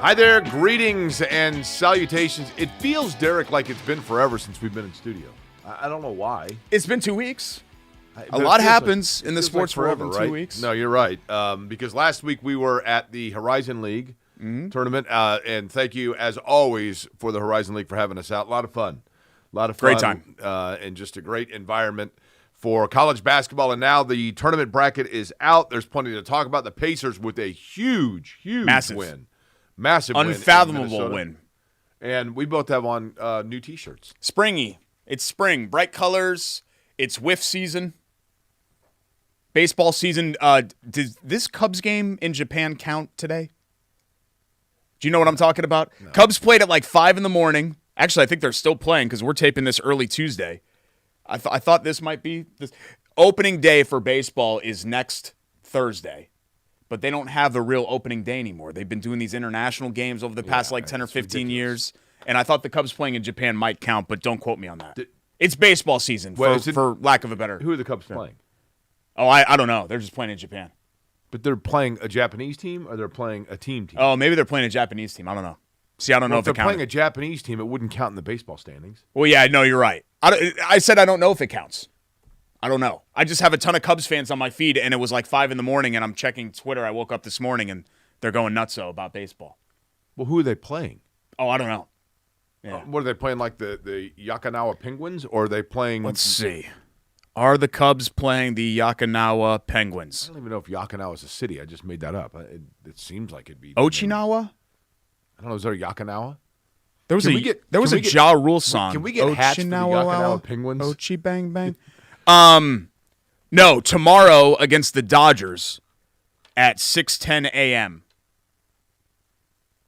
Hi there, greetings and salutations. It feels, Derek, like it's been forever since we've been in studio. I don't know why. It's been 2 weeks. A lot happens in the sports world in 2 weeks. No, you're right. Because last week we were at the Horizon League tournament, and thank you, as always, for the Horizon League for having us out. A lot of fun. Great time. And just a great environment for college basketball. And now the tournament bracket is out. There's plenty to talk about. The Pacers with a huge win. Massive win. Unfathomable win. And we both have on new T-shirts. Springy. It's spring. Bright colors. It's whiff season. Baseball season. Does this Cubs game in Japan count today? Do you know what I'm talking about? No. Cubs played at like 5 in the morning. Actually, I think they're still playing because we're taping this early Tuesday. I thought this might be this. Opening day for baseball is next Thursday. But they don't have a real opening day anymore. They've been doing these international games over the past 10 or 15 years. And I thought the Cubs playing in Japan might count, but don't quote me on that. It's baseball season, for lack of a better. Who are the Cubs playing? Oh, I don't know. They're just playing in Japan. But they're playing a Japanese team, or they're playing a team? Oh, maybe they're playing a Japanese team. I don't know. See, I don't know if they're playing a Japanese team, it wouldn't count in the baseball standings. Well, yeah, no, you're right. I said I don't know if it counts. I don't know. I just have a ton of Cubs fans on my feed, and it was like 5 in the morning, and I'm checking Twitter. I woke up this morning, and they're going nutso about baseball. Well, who are they playing? Oh, I don't know. Yeah. What are they playing, like the Yakinawa Penguins, or are they playing? Let's see. Are the Cubs playing the Yakinawa Penguins? I don't even know if Yakinawa is a city. I just made that up. It seems like it'd be. Ochinawa? I don't know. Is there a Yakinawa? There was a Ja Rule song. Can we get hats for the Yakinawa Penguins? Ochi bang bang. No, tomorrow against the Dodgers at 6:10 a.m.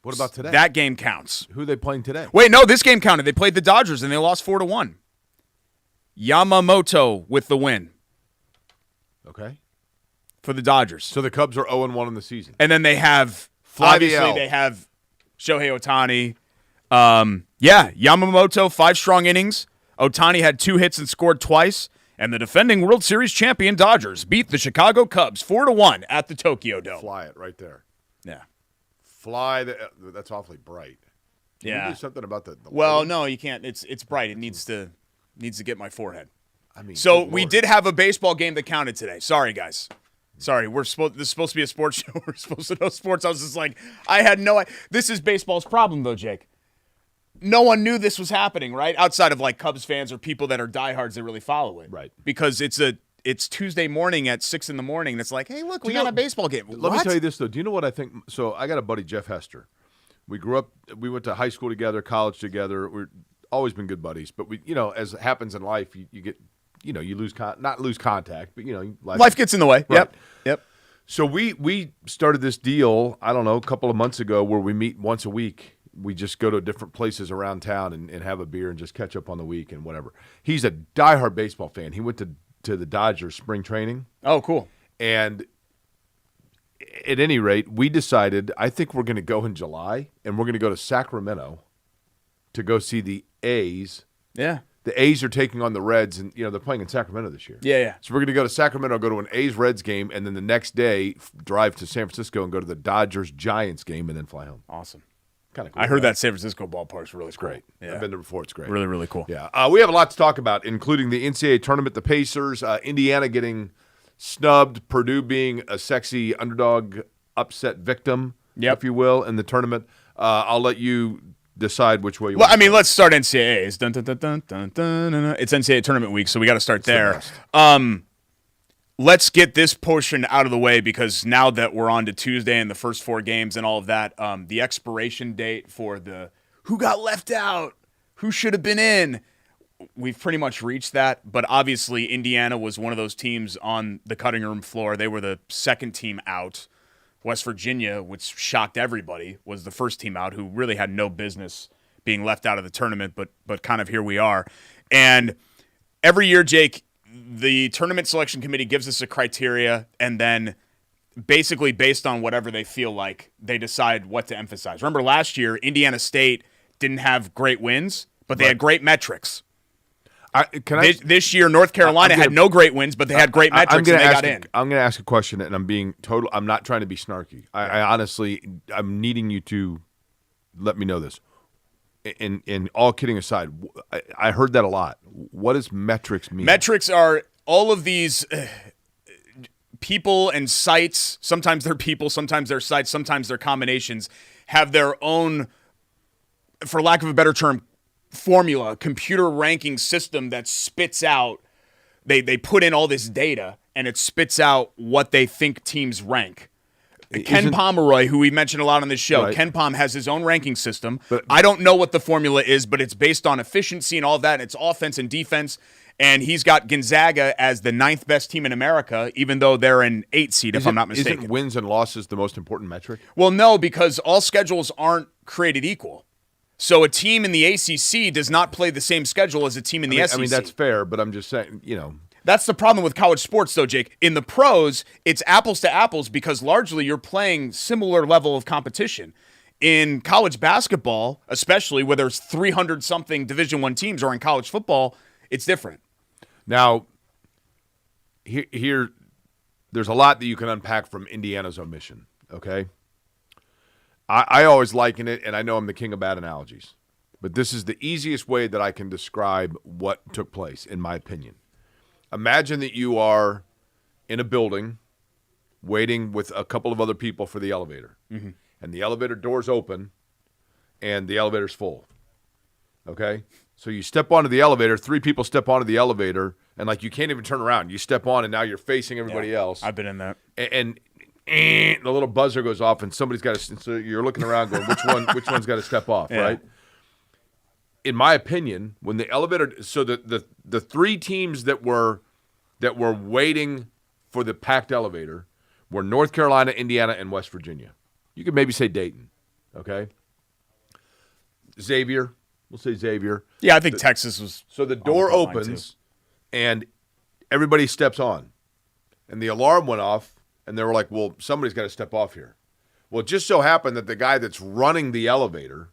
What about today? That game counts. Who are they playing today? Wait, no, this game counted. They played the Dodgers, and they lost 4-1. Yamamoto with the win. Okay. For the Dodgers. So the Cubs are 0-1 in the season. And then they have, they have Shohei Ohtani. Yamamoto, 5 strong innings. Ohtani had 2 hits and scored twice. And the defending World Series champion Dodgers beat the Chicago Cubs 4-1 at the Tokyo Dome. Fly it right there. Yeah. That's awfully bright. Can you do something about the Well, lighting? no, you can't. It's bright. It needs to get my forehead. I mean, so we did have a baseball game that counted today. Sorry, guys. Sorry, this is supposed to be a sports show. We're supposed to know sports. I was just like, I had no idea. This is baseball's problem, though, Jake. No one knew this was happening, right? Outside of like Cubs fans or people that are diehards that really follow it. Right. Because it's Tuesday morning at 6 in the morning. And it's like, hey, look, we got a baseball game. Let me tell you this, though. Do you know what I think? So I got a buddy, Jeff Hester. We grew up, we went to high school together, college together. We've always been good buddies. But, as happens in life, you get, you lose, not lose contact, but, life gets in the way. Right. Yep. So we started this deal, I don't know, a couple of months ago where we meet once a week. We just go to different places around town and have a beer and just catch up on the week and whatever. He's a diehard baseball fan. He went to the Dodgers spring training. Oh, cool. And at any rate, we decided, I think we're going to go in July, and we're going to go to Sacramento to go see the A's. Yeah. The A's are taking on the Reds, and they're playing in Sacramento this year. Yeah. So we're going to go to Sacramento, go to an A's-Reds game, and then the next day drive to San Francisco and go to the Dodgers-Giants game and then fly home. Awesome. Kind of cool. I heard that San Francisco ballpark's really cool. Great. Yeah. I've been there before. It's great. Really, really cool. Yeah. We have a lot to talk about, including the NCAA tournament, the Pacers, Indiana getting snubbed, Purdue being a sexy underdog upset victim, if you will, in the tournament. I'll let you decide which way you want. Well, I mean, let's start NCAAs. Dun, dun, dun, dun, dun, dun, dun. It's NCAA tournament week, so we got to start there. Let's get this portion out of the way because now that we're on to Tuesday and the first 4 games and all of that, the expiration date for the who got left out, who should have been in, we've pretty much reached that. But obviously, Indiana was one of those teams on the cutting room floor. They were the second team out. West Virginia, which shocked everybody, was the first team out who really had no business being left out of the tournament, but kind of here we are. And every year, Jake, the tournament selection committee gives us a criteria, and then basically based on whatever they feel like, they decide what to emphasize. Remember last year, Indiana State didn't have great wins, but they had great metrics. This year, North Carolina had no great wins, but they had great metrics, and they got in. I'm going to ask a question, and I'm not trying to be snarky. I honestly, I'm needing you to let me know this. And all kidding aside, I heard that a lot. What does metrics mean? Metrics are all of these people and sites. Sometimes they're people, sometimes they're sites, sometimes they're combinations, have their own, for lack of a better term, formula, computer ranking system that spits out. They put in all this data, and it spits out what they think teams rank. Ken Pomeroy, who we mentioned a lot on this show, right. Ken Pom has his own ranking system. I don't know what the formula is, but it's based on efficiency and all that. And it's offense and defense. And he's got Gonzaga as the 9th best team in America, even though they're an 8 seed, if I'm not mistaken. Isn't wins and losses the most important metric? Well, no, because all schedules aren't created equal. So a team in the ACC does not play the same schedule as a team in the SEC. I mean, that's fair, but I'm just saying, That's the problem with college sports, though, Jake. In the pros, it's apples to apples because largely you're playing similar level of competition. In college basketball, especially where there's 300-something Division I teams, or in college football, it's different. Now, here, there's a lot that you can unpack from Indiana's omission, okay? I always liken it, and I know I'm the king of bad analogies, but this is the easiest way that I can describe what took place, in my opinion. Imagine that you are in a building waiting with a couple of other people for the elevator. Mm-hmm. And the elevator doors open and the elevator's full. Okay? So you step onto the elevator, 3 people step onto the elevator, and you can't even turn around. You step on and now you're facing everybody else. I've been in that. And the little buzzer goes off and somebody's got to, so you're looking around going, which one's got to step off, right? In my opinion, when the elevator, so the 3 teams that were waiting for the packed elevator were North Carolina, Indiana, and West Virginia. You could maybe say Dayton, okay? Xavier, we'll say Xavier. Yeah, I think Texas was. So the door opens, and everybody steps on, and the alarm went off, and they were like, "Well, somebody's got to step off here." Well, it just so happened that the guy that's running the elevator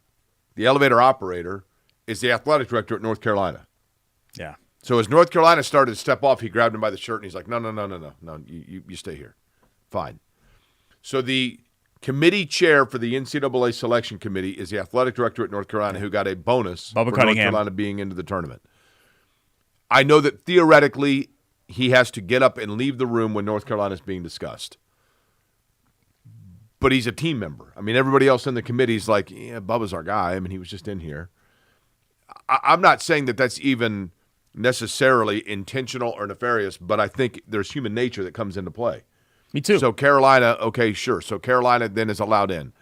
operator, is the athletic director at North Carolina. Yeah. So as North Carolina started to step off, he grabbed him by the shirt, and he's like, no, you stay here. Fine. So the committee chair for the NCAA selection committee is the athletic director at North Carolina who got a bonus Bubba for Cunningham. North Carolina being into the tournament. I know that theoretically he has to get up and leave the room when North Carolina is being discussed. But he's a team member. I mean, everybody else in the committee is like, yeah, Bubba's our guy. I mean, he was just in here. I'm not saying that that's even necessarily intentional or nefarious, but I think there's human nature that comes into play. Me too. So Carolina, okay, sure. So Carolina then is allowed in.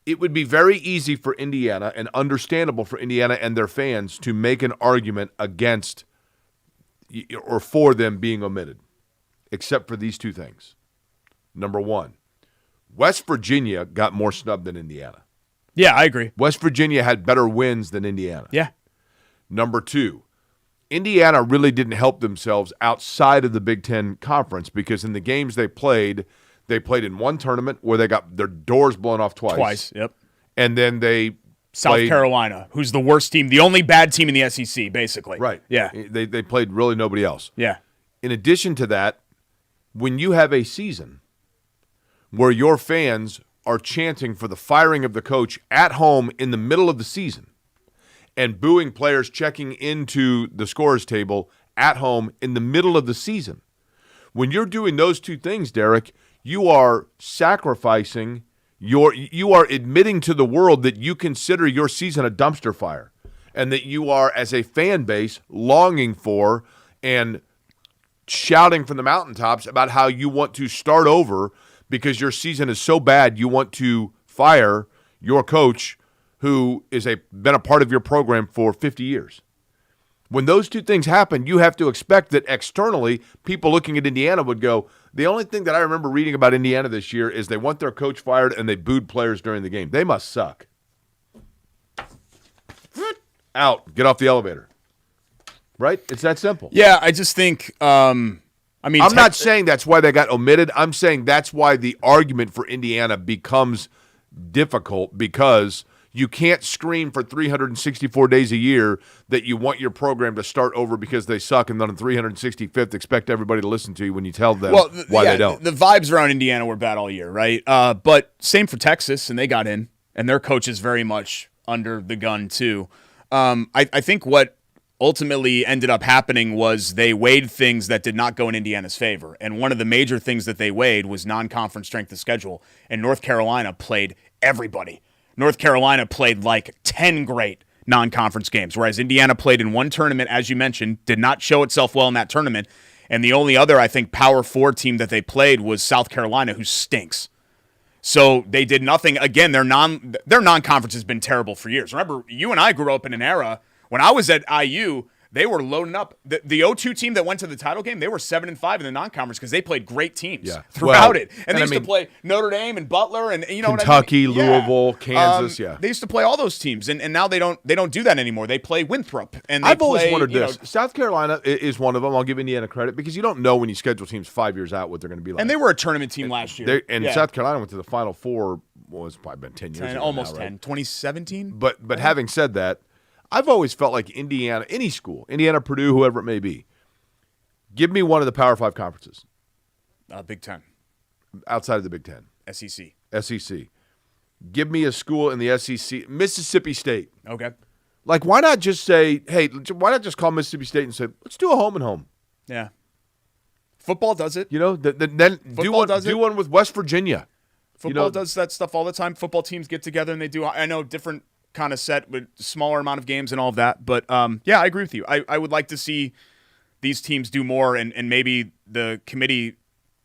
It would be very easy for Indiana and understandable for Indiana and their fans to make an argument against or for them being omitted, except for these 2 things. Number 1, West Virginia got more snubbed than Indiana. Yeah, I agree. West Virginia had better wins than Indiana. Yeah. Number 2, Indiana really didn't help themselves outside of the Big Ten Conference because in the games they played in one tournament where they got their doors blown off twice. Yep. And then they South Carolina, who's the worst team, the only bad team in the SEC, basically. Right. Yeah. They played really nobody else. Yeah. In addition to that, when you have a season where your fans are chanting for the firing of the coach at home in the middle of the season and booing players checking into the scorers table at home in the middle of the season, when you're doing those 2 things, Derek, you are sacrificing you are admitting to the world that you consider your season a dumpster fire and that you are, as a fan base, longing for and shouting from the mountaintops about how you want to start over because your season is so bad you want to fire your coach who is been a part of your program for 50 years. When those 2 things happen, you have to expect that externally, people looking at Indiana would go, the only thing that I remember reading about Indiana this year is they want their coach fired and they booed players during the game. They must suck. Out. Get off the elevator. Right? It's that simple. Yeah, I just think, I'm not saying that's why they got omitted. I'm saying that's why the argument for Indiana becomes difficult because you can't scream for 364 days a year that you want your program to start over because they suck, and then on 365th expect everybody to listen to you when you tell them why they don't. The vibes around Indiana were bad all year, right? But same for Texas, and they got in. and their coach is very much under the gun too. I think what ultimately ended up happening was they weighed things that did not go in Indiana's favor. And one of the major things that they weighed was non-conference strength of schedule. And North Carolina played everybody. North Carolina played like 10 great non-conference games, whereas Indiana played in one tournament, as you mentioned, did not show itself well in that tournament. And the only other, I think, Power 4 team that they played was South Carolina, who stinks. So they did nothing. Again, their non-conference has been terrible for years. Remember, you and I grew up in an era when I was at IU, they were loading up. The 0-2 team that went to the title game, they were 7-5 in the non-conference because they played great teams throughout it. And they used to play Notre Dame and Butler and Kentucky, what I mean? Louisville, Kansas. They used to play all those teams, and now they don't do that anymore. They play Winthrop, and I've always wondered this. South Carolina is one of them. I'll give Indiana credit because you don't know when you schedule teams 5 years out what they're going to be like. And they were a tournament team last year. South Carolina went to the Final Four. Well, it's probably been 10 years ago. Almost now, 10. Right? 2017. But having said that, I've always felt like Indiana, any school, Indiana, Purdue, whoever it may be, give me one of the Power 5 conferences. Big Ten. Outside of the Big Ten. SEC. Give me a school in the SEC. Mississippi State. Okay. Like, why not just say, hey, why not just call Mississippi State and say, let's do a home and home? Yeah. Football does it. Then do one with West Virginia. Football does that stuff all the time. Football teams get together and they do, I know, different kind of set with smaller amount of games and all of that. But, I agree with you. I would like to see these teams do more, and maybe the committee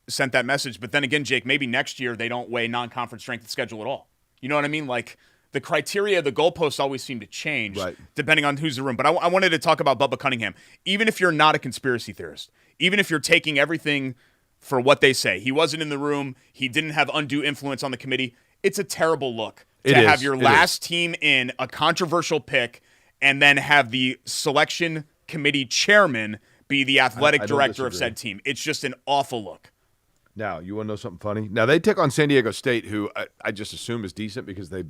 sent that message. But then again, Jake, maybe next year they don't weigh non-conference strength of schedule at all. You know what I mean? Like, the criteria, the goalposts always seem to change depending on who's in the room. But I wanted to talk about Bubba Cunningham. Even if you're not a conspiracy theorist, even if you're taking everything for what they say, he wasn't in the room, he didn't have undue influence on the committee, it's a terrible look to have your last team in a controversial pick and then have the selection committee chairman be the athletic director of said team. It's just an awful look. Now, you want to know something funny? Now, they took on San Diego State, who I just assume is decent because they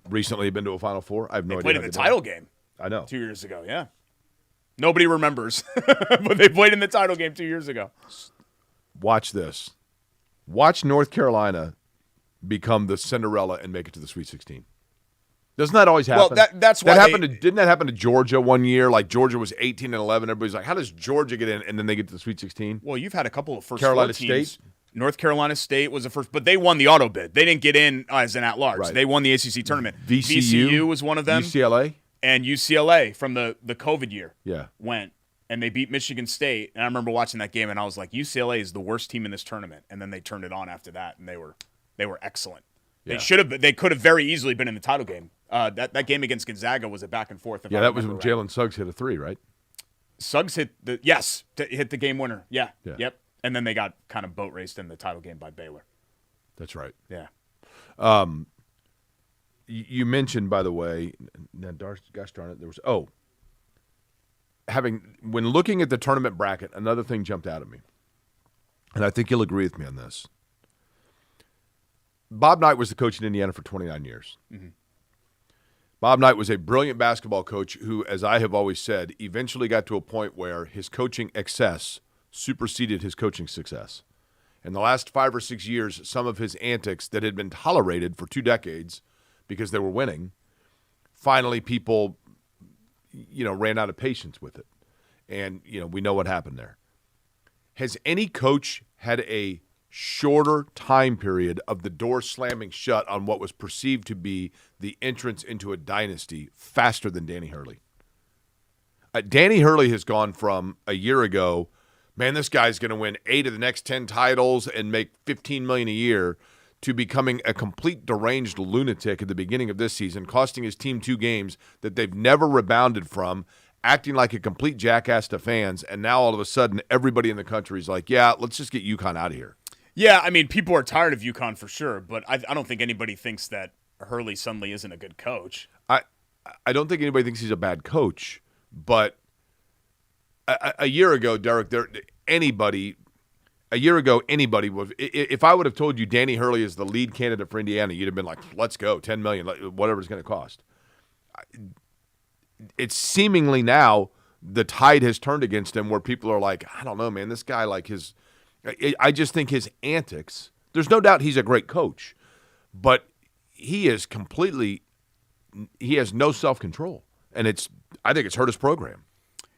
recently been to a Final Four. I have no idea. They played in the title game. I know. 2 years ago, yeah. Nobody remembers, but they played in the title game 2 years ago. Watch this. Watch North Carolina become the Cinderella and make it to the Sweet 16. Doesn't that always happen? Well, that's why didn't that happen to Georgia one year? Like, Georgia was 18-11. Everybody's like, how does Georgia get in? And then they get to the Sweet 16. Well, you've had a couple of first Carolina four teams. State. North Carolina State was the first, but they won the auto bid. They didn't get in as an at-large. Right. They won the ACC tournament. VCU was one of them. UCLA. And UCLA from the COVID year went. And they beat Michigan State. And I remember watching that game, and I was like, UCLA is the worst team in this tournament. And then they turned it on after that, and they were excellent. Yeah. They could have very easily been in the title game. That game against Gonzaga was a back and forth. That was when Jalen Suggs hit a three, right? Suggs hit the game winner. Yeah. Yep. And then they got kind of boat raced in the title game by Baylor. That's right. Yeah. You mentioned, by the way, now, gosh darn it, there was when looking at the tournament bracket, another thing jumped out at me, and I think you'll agree with me on this. Bob Knight was the coach in Indiana for 29 years. Mm-hmm. Bob Knight was a brilliant basketball coach who, as I have always said, eventually got to a point where his coaching excess superseded his coaching success. In the last 5 or 6 years, some of his antics that had been tolerated for 2 decades because they were winning, finally people, ran out of patience with it. And, we know what happened there. Has any coach had a shorter time period of the door slamming shut on what was perceived to be the entrance into a dynasty faster than Danny Hurley? Danny Hurley has gone from a year ago, man, this guy's going to win 8 of the next 10 titles and make $15 million a year, to becoming a complete deranged lunatic at the beginning of this season, costing his team 2 games that they've never rebounded from, acting like a complete jackass to fans, and now all of a sudden everybody in the country is like, yeah, let's just get UConn out of here. Yeah, I mean, people are tired of UConn for sure, but I don't think anybody thinks that Hurley suddenly isn't a good coach. I don't think anybody thinks he's a bad coach, but a year ago, Derek, anybody would. If I would have told you Danny Hurley is the lead candidate for Indiana, you'd have been like, let's go, $10 million, whatever it's going to cost. It's seemingly now the tide has turned against him, where people are like, I don't know, man, this guy, I just think his antics, there's no doubt he's a great coach, but he is completely – he has no self-control, and I think it's hurt his program.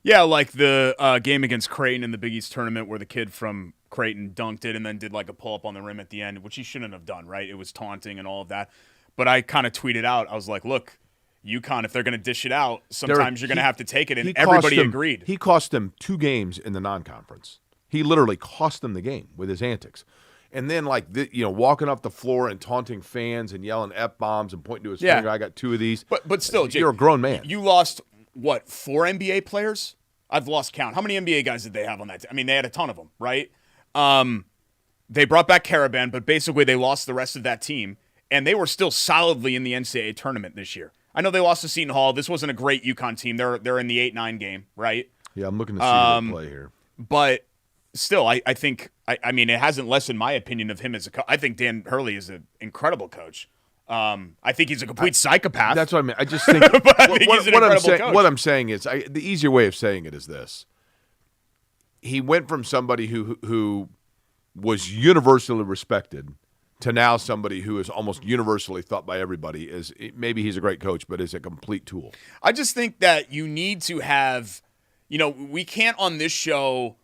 Yeah, like the game against Creighton in the Big East tournament where the kid from Creighton dunked it and then did like a pull-up on the rim at the end, which he shouldn't have done, right? It was taunting and all of that. But I kind of tweeted out, I was like, look, UConn, if they're going to dish it out, sometimes you're going to have to take it, and everybody agreed. He cost them 2 games in the non-conference. He literally cost them the game with his antics. And then, like, walking off the floor and taunting fans and yelling F-bombs and pointing to his finger, I got 2 of these. But still, Jake, you're a grown man. You lost, 4 NBA players? I've lost count. How many NBA guys did they have on that team? I mean, they had a ton of them, right? They brought back Caravan, but basically they lost the rest of that team, and they were still solidly in the NCAA tournament this year. I know they lost to Seton Hall. This wasn't a great UConn team. They're in the 8-9 game, right? Yeah, I'm looking to see them play here. But still, I think I mean, it hasn't lessened my opinion of him as a coach. I think Dan Hurley is an incredible coach. I think he's a complete psychopath. That's what I mean. I just think what I'm saying is the easier way of saying it is this. He went from somebody who was universally respected to now somebody who is almost universally thought by everybody is maybe he's a great coach, but is a complete tool. I just think that you need to have, we can't on this show,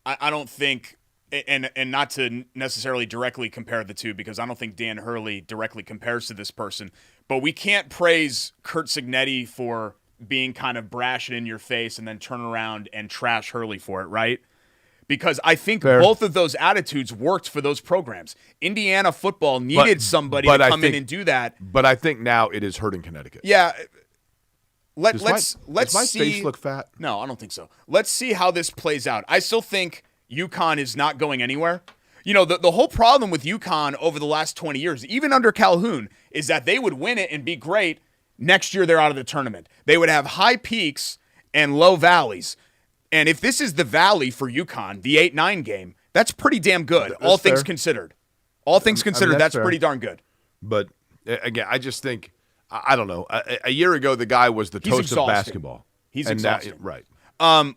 I don't think, and not to necessarily directly compare the two because I don't think Dan Hurley directly compares to this person, but we can't praise Curt Cignetti for being kind of brash and in your face and then turn around and trash Hurley for it, right? Because I think both of those attitudes worked for those programs. Indiana football needed somebody to come in and do that. But I think now it is hurting Connecticut. Yeah. Does my face look fat? No, I don't think so. Let's see how this plays out. I still think UConn is not going anywhere. The whole problem with UConn over the last 20 years, even under Calhoun, is that they would win it and be great. Next year, they're out of the tournament. They would have high peaks and low valleys. And if this is the valley for UConn, the 8-9 game, that's pretty damn good, all things considered. All things considered, that's pretty darn good. But, again, I just think, I don't know. A year ago, the guy was the toast of basketball. He's exhausting. Right.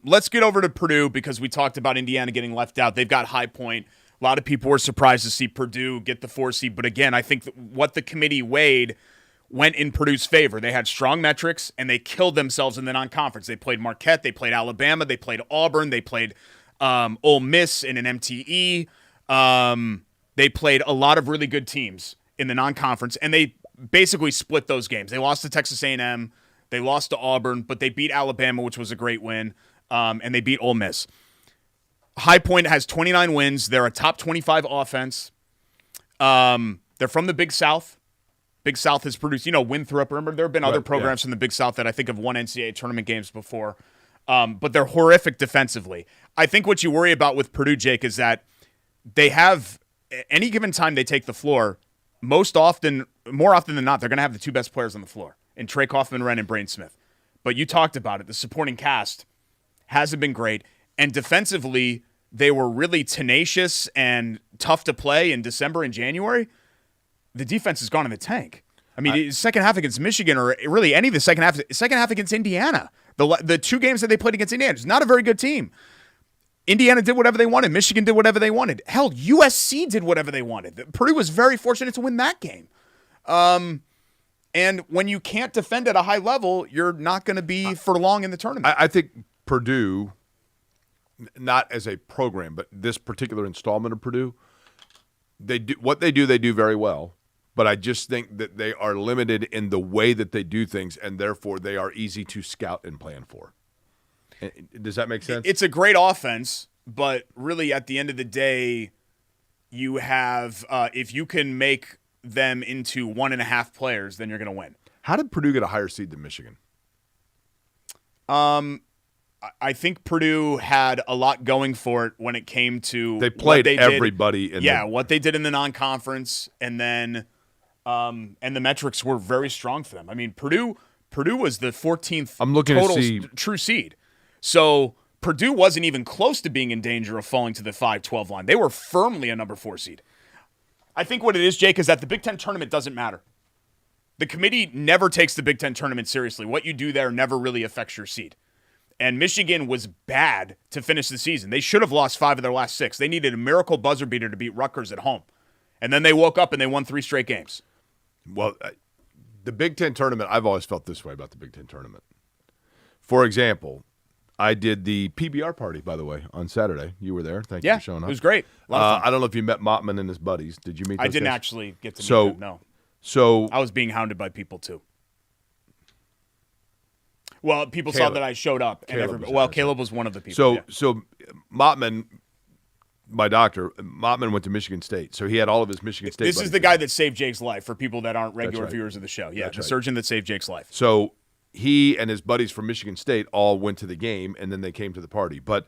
Let's get over to Purdue because we talked about Indiana getting left out. They've got High Point. A lot of people were surprised to see Purdue get the 4 seed. But, again, I think that what the committee weighed went in Purdue's favor. They had strong metrics, and they killed themselves in the non-conference. They played Marquette. They played Alabama. They played Auburn. They played Ole Miss in an MTE. They played a lot of really good teams in the non-conference, and they basically split those games. They lost to Texas A&M. They lost to Auburn, but they beat Alabama, which was a great win, and they beat Ole Miss. High Point has 29 wins. They're a top 25 offense. They're from the Big South. Big South has produced, Winthrop. Remember, there have been other programs from the Big South that I think have won NCAA tournament games before, but they're horrific defensively. I think what you worry about with Purdue, Jake, is that they have, any given time they take the floor, more often than not, they're going to have the 2 best players on the floor, in Trey Kaufman-Renn and Brain Smith. But you talked about it. The supporting cast hasn't been great, and defensively, they were really tenacious and tough to play in December and January. The defense has gone in the tank. I mean, second half against Michigan, or really any of the second half against Indiana. The 2 games that they played against Indiana, it's not a very good team. Indiana did whatever they wanted. Michigan did whatever they wanted. Hell, USC did whatever they wanted. Purdue was very fortunate to win that game. And when you can't defend at a high level, you're not going to be for long in the tournament. I think Purdue, not as a program, but this particular installment of Purdue, they do very well. But I just think that they are limited in the way that they do things, and therefore they are easy to scout and plan for. Does that make sense? It's a great offense, but really at the end of the day, you have if you can make them into 1.5 players, then you're going to win. How did Purdue get a higher seed than Michigan? I think Purdue had a lot going for it when it came to they played everybody. What they did in the non-conference, and then and the metrics were very strong for them. I mean, Purdue was the 14th total true seed. So Purdue wasn't even close to being in danger of falling to the 5-12 line. They were firmly a number 4 seed. I think what it is, Jake, is that the Big Ten tournament doesn't matter. The committee never takes the Big Ten tournament seriously. What you do there never really affects your seed. And Michigan was bad to finish the season. They should have lost 5 of their last 6. They needed a miracle buzzer beater to beat Rutgers at home. And then they woke up and they won 3 straight games. Well, the Big Ten tournament, I've always felt this way about the Big Ten tournament. For example, I did the PBR party, by the way, on Saturday. You were there. Thank you for showing up. It was great. A lot of fun. I don't know if you met Mottman and his buddies. Did you meet those I didn't guys? actually get to meet them, no. So I was being hounded by people, too. Well, people Caleb. saw that I showed up. Caleb was one of the people. So Mottman, my doctor, Mottman went to Michigan State. So he had all of his Michigan State This buddies is the guy that saved Jake's life for people that aren't regular right. viewers of the show. Yeah, That's the right. surgeon that saved Jake's life. So he and his buddies from Michigan State all went to the game, and then they came to the party. But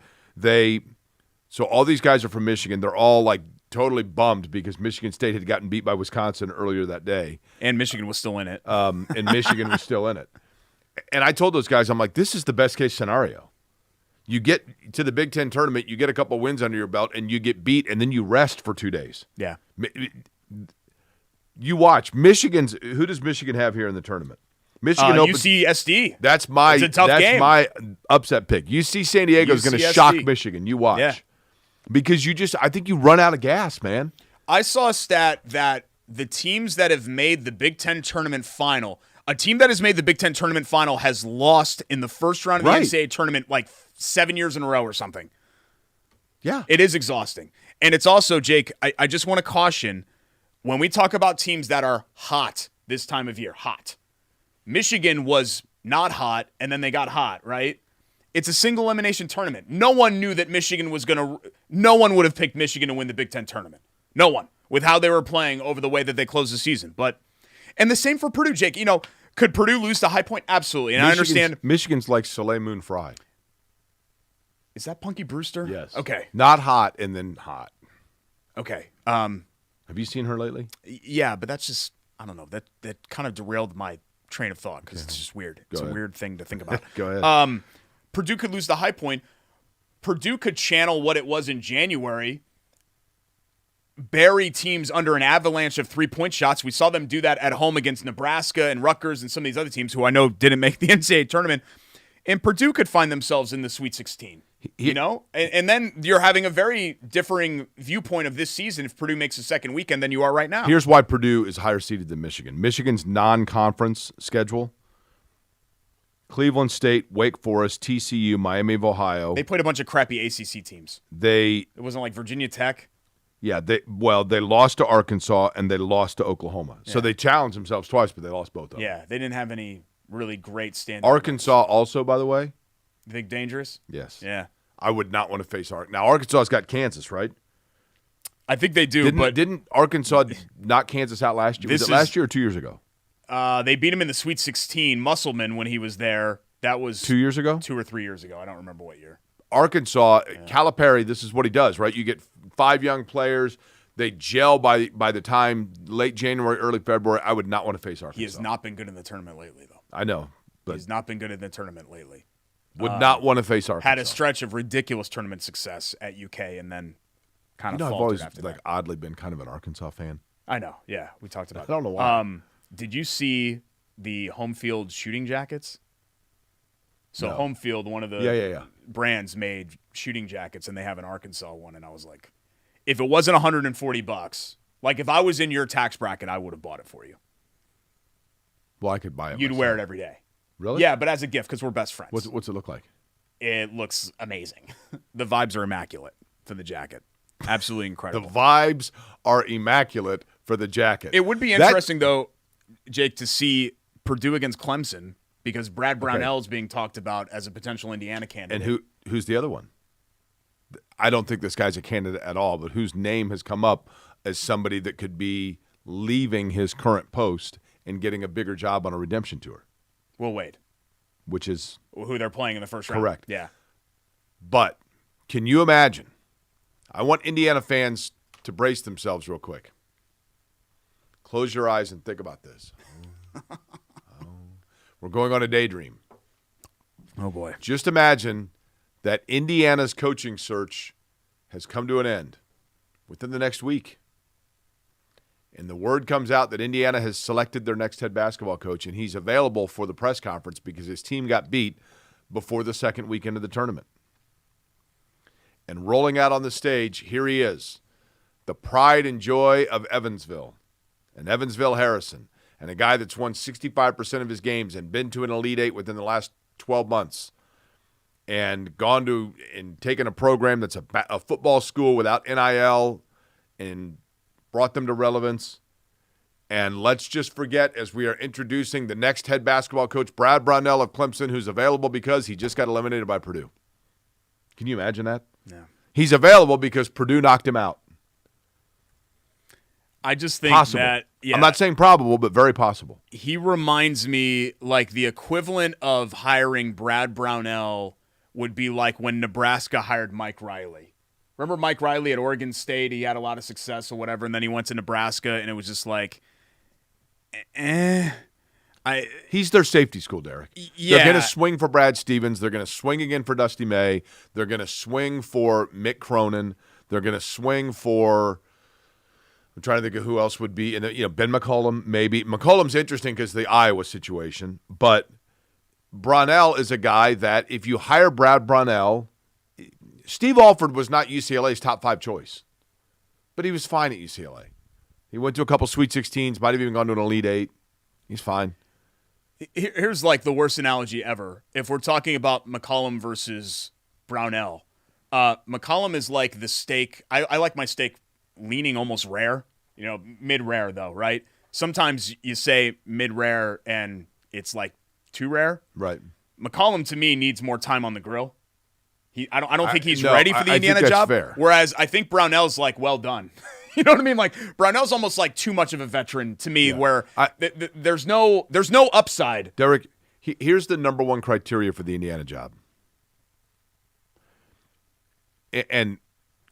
so all these guys are from Michigan. They're all like totally bummed because Michigan State had gotten beat by Wisconsin earlier that day. And Michigan was still in it. And Michigan was still in it. And I told those guys, I'm like, this is the best case scenario. You get to the Big Ten tournament, you get a couple wins under your belt, and you get beat, and then you rest for 2 days. Yeah. You watch. Who does Michigan have here in the tournament? Michigan opens. UCSD. That's It's a tough game. my upset pick. UC San Diego is going to UCSD. shock Michigan. You watch. Yeah. Because I think you run out of gas, man. I saw a stat that the teams that have made the Big Ten tournament final, a team that has made the Big Ten tournament final has lost in the first round of the Right. NCAA tournament like 7 years in a row or something. Yeah. It is exhausting. And it's also, Jake, I just want to caution, when we talk about teams that are hot this time of year, hot. Michigan was not hot, and then they got hot, right? It's a single elimination tournament. No one knew that Michigan was going to – no one would have picked Michigan to win the Big Ten tournament. No one, with how they were playing over the way that they closed the season. And the same for Purdue, Jake. Could Purdue lose to High Point? Absolutely. And I understand – Michigan's like Soleil Moon Frye. Is that Punky Brewster? Yes. Okay. Not hot and then hot. Okay. Have you seen her lately? Yeah, but that's just – I don't know. That kind of derailed my train of thought because it's just weird. It's a weird thing to think about. Go ahead. Purdue could lose the High Point. Purdue could channel what it was in January, bury teams under an avalanche of three-point shots. We saw them do that at home against Nebraska and Rutgers and some of these other teams who I know didn't make the NCAA tournament. And Purdue could find themselves in the Sweet 16. And then you're having a very differing viewpoint of this season if Purdue makes a second weekend than you are right now. Here's why Purdue is higher seeded than Michigan. Michigan's non-conference schedule: Cleveland State, Wake Forest, TCU, Miami of Ohio. They played a bunch of crappy ACC teams. It wasn't like Virginia Tech. Yeah, they lost to Arkansas and they lost to Oklahoma. Yeah. So they challenged themselves twice, but they lost both of them. Yeah, they didn't have any really great standing. Arkansas also, by the way. You think dangerous? Yes. Yeah. I would not want to face Arkansas. Now, Arkansas's got Kansas, right? I think they do. Didn't Arkansas knock Kansas out last year? Was it last year or 2 years ago? They beat him in the Sweet 16. Musselman, when he was there, that was 2 years ago? 2 or 3 years ago. I don't remember what year. Arkansas, Calipari, this is what he does, right? You get 5 young players. They gel by the time late January, early February. I would not want to face Arkansas. He has not been good in the tournament lately, though. I know. But he's not been good in the tournament lately. Would not want to face Arkansas. Had a stretch of ridiculous tournament success at UK and then kind of faltered I've always after that. oddly been kind of an Arkansas fan. I know. Yeah, we talked about it. I don't know why. Did you see the home field shooting jackets? So Home Field, one of the brands, made shooting jackets, and they have an Arkansas one. And I was like, if it wasn't $140, like if I was in your tax bracket, I would have bought it for you. Well, I could buy it. You'd wear it every day. Really? Yeah, but as a gift because we're best friends. What's it look like? It looks amazing. The vibes are immaculate for the jacket. Absolutely incredible. The vibes are immaculate for the jacket. It would be interesting, though, Jake, to see Purdue against Clemson because Brad Brownell is being talked about as a potential Indiana candidate. And who's the other one? I don't think this guy's a candidate at all, but whose name has come up as somebody that could be leaving his current post and getting a bigger job on a redemption tour. Will Wade. Which is who they're playing in the first round. Correct. Yeah. But can you imagine? I want Indiana fans to brace themselves real quick. Close your eyes and think about this. We're going on a daydream. Oh, boy. Just imagine that Indiana's coaching search has come to an end within the next week. And the word comes out that Indiana has selected their next head basketball coach, and he's available for the press conference because his team got beat before the second weekend of the tournament. And rolling out on the stage, here he is, the pride and joy of Evansville and Evansville Harrison. and a guy that's won 65% of his games and been to an Elite Eight within the last 12 months and gone to and taken a program that's a football school without NIL and brought them to relevance. And let's just forget, as we are introducing the next head basketball coach, Brad Brownell of Clemson, who's available because he just got eliminated by Purdue. Can you imagine that? Yeah. He's available because Purdue knocked him out. I just think possible. that I'm not saying probable, but very possible. He reminds me like the equivalent of hiring Brad Brownell would be like when Nebraska hired Mike Riley. Remember Mike Riley at Oregon State? He had a lot of success or whatever, and then he went to Nebraska, and it was just like, He's their safety school, Derek. Yeah. They're going to swing for Brad Stevens. They're going to swing again for Dusty May. They're going to swing for Mick Cronin. They're going to swing for, I'm trying to think of who else would be, Ben McCollum maybe. McCollum's interesting because of the Iowa situation, but Brownell is a guy that if you hire Brad Brownell, Steve Alford was not UCLA's top 5 choice, but he was fine at UCLA. He went to a couple Sweet 16s, might have even gone to an Elite Eight. He's fine. Here's like the worst analogy ever. If we're talking about McCollum versus Brownell, McCollum is like the steak. I like my steak leaning almost rare, mid-rare though, right? Sometimes you say mid-rare and it's like too rare. Right. McCollum to me needs more time on the grill. I don't think he's ready for the Indiana think that's job. fair. Whereas I think Brownell's like, well done. You know what I mean? Like Brownell's almost like too much of a veteran to me, where there's no upside. Derek, here's the number one criteria for the Indiana job, and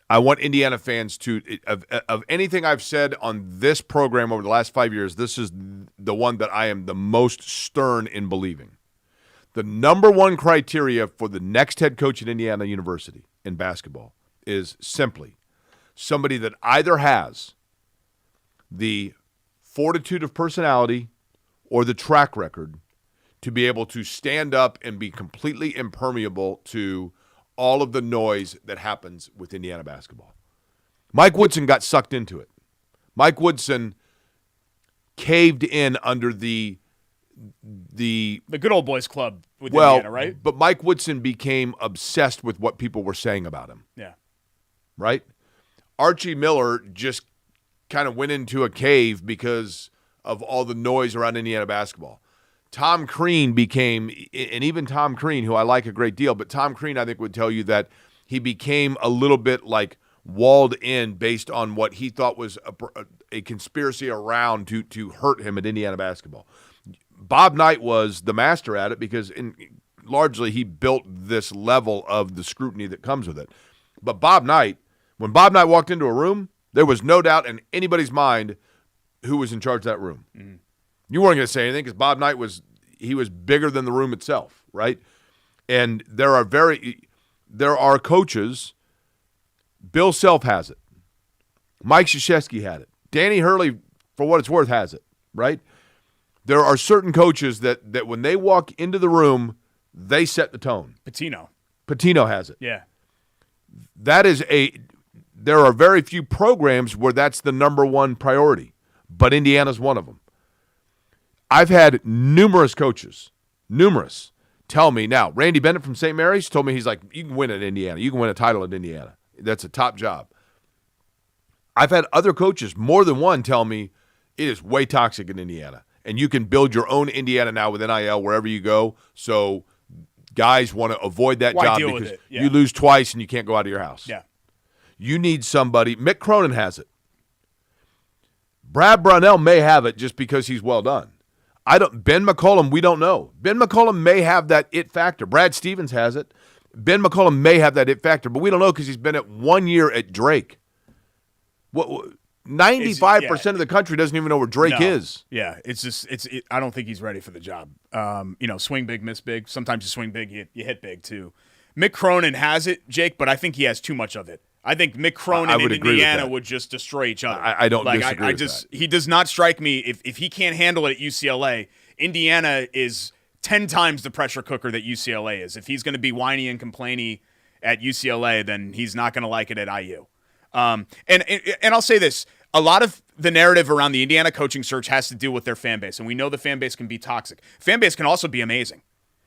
I want Indiana fans to of anything I've said on this program over the last 5 years, this is the one that I am the most stern in believing. The number one criteria for the next head coach at Indiana University in basketball is simply somebody that either has the fortitude of personality or the track record to be able to stand up and be completely impermeable to all of the noise that happens with Indiana basketball. Mike Woodson got sucked into it. Mike Woodson caved in under the good old boys club with Indiana, right? But Mike Woodson became obsessed with what people were saying about him. Yeah. Right? Archie Miller just kind of went into a cave because of all the noise around Indiana basketball. Tom Crean became, and even Tom Crean, who I like a great deal, but Tom Crean I think would tell you that he became a little bit like walled in based on what he thought was a conspiracy around to hurt him at Indiana basketball. Bob Knight was the master at it because largely he built this level of the scrutiny that comes with it. But when Bob Knight walked into a room, there was no doubt in anybody's mind who was in charge of that room. Mm-hmm. You weren't going to say anything because Bob Knight was bigger than the room itself, right? And there are coaches. Bill Self has it. Mike Krzyzewski had it. Danny Hurley, for what it's worth, has it, right? There are certain coaches that when they walk into the room, they set the tone. Pitino has it. Yeah. There are very few programs where that's the number one priority, but Indiana's one of them. I've had numerous coaches, tell me now. Randy Bennett from St. Mary's told me, he's like, you can win at Indiana. You can win a title at Indiana. That's a top job. I've had other coaches, more than one, tell me it is way toxic in Indiana. And you can build your own Indiana now with NIL wherever you go. So guys want to avoid that job because you lose twice and you can't go out of your house. Yeah. You need somebody. Mick Cronin has it. Brad Brownell may have it just because he's well done. Ben McCollum, we don't know. Ben McCollum may have that it factor. Brad Stevens has it. Ben McCollum may have that it factor, but we don't know because he's been at 1 year at Drake. 95% of the country doesn't even know where Drake is. Yeah, I don't think he's ready for the job. Swing big, miss big. Sometimes you swing big, you hit big too. Mick Cronin has it, Jake, but I think he has too much of it. I think Mick Cronin in Indiana would just destroy each other. I don't disagree with that. He does not strike me. If he can't handle it at UCLA, Indiana is 10 times the pressure cooker that UCLA is. If he's going to be whiny and complainy at UCLA, then he's not going to like it at IU. And I'll say this: a lot of the narrative around the Indiana coaching search has to do with their fan base, and we know the fan base can be toxic. Fan base can also be amazing.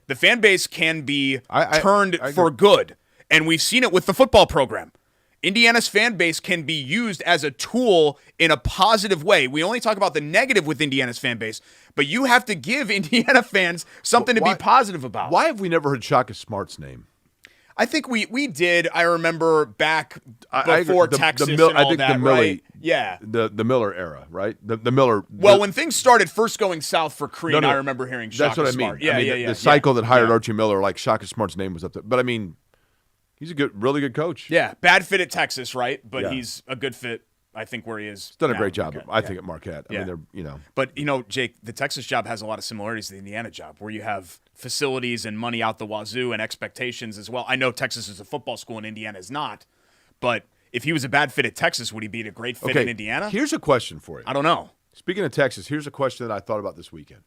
The fan base can be turned for good, and we've seen it with the football program. Indiana's fan base can be used as a tool in a positive way. We only talk about the negative with Indiana's fan base, but you have to give Indiana fans something to be positive about. Why have we never heard Shaka Smart's name? I think we did. I remember back before Texas and all that, right? Yeah. The Miller era, right? The Miller. When things started first going south for Crean, I remember hearing Shaka Smart. That's what I mean. Yeah. The cycle that hired Archie Miller, like Shaka Smart's name was up there. But I mean, he's a really good coach. Yeah, bad fit at Texas, right? But he's a good fit, I think, where he is. He's done a great job, I think, at Marquette. I mean, But, Jake, the Texas job has a lot of similarities to the Indiana job, where you have facilities and money out the wazoo and expectations as well. I know Texas is a football school and Indiana is not, but if he was a bad fit at Texas, would he be a great fit in Indiana? Here's a question for you. I don't know. Speaking of Texas, here's a question that I thought about this weekend.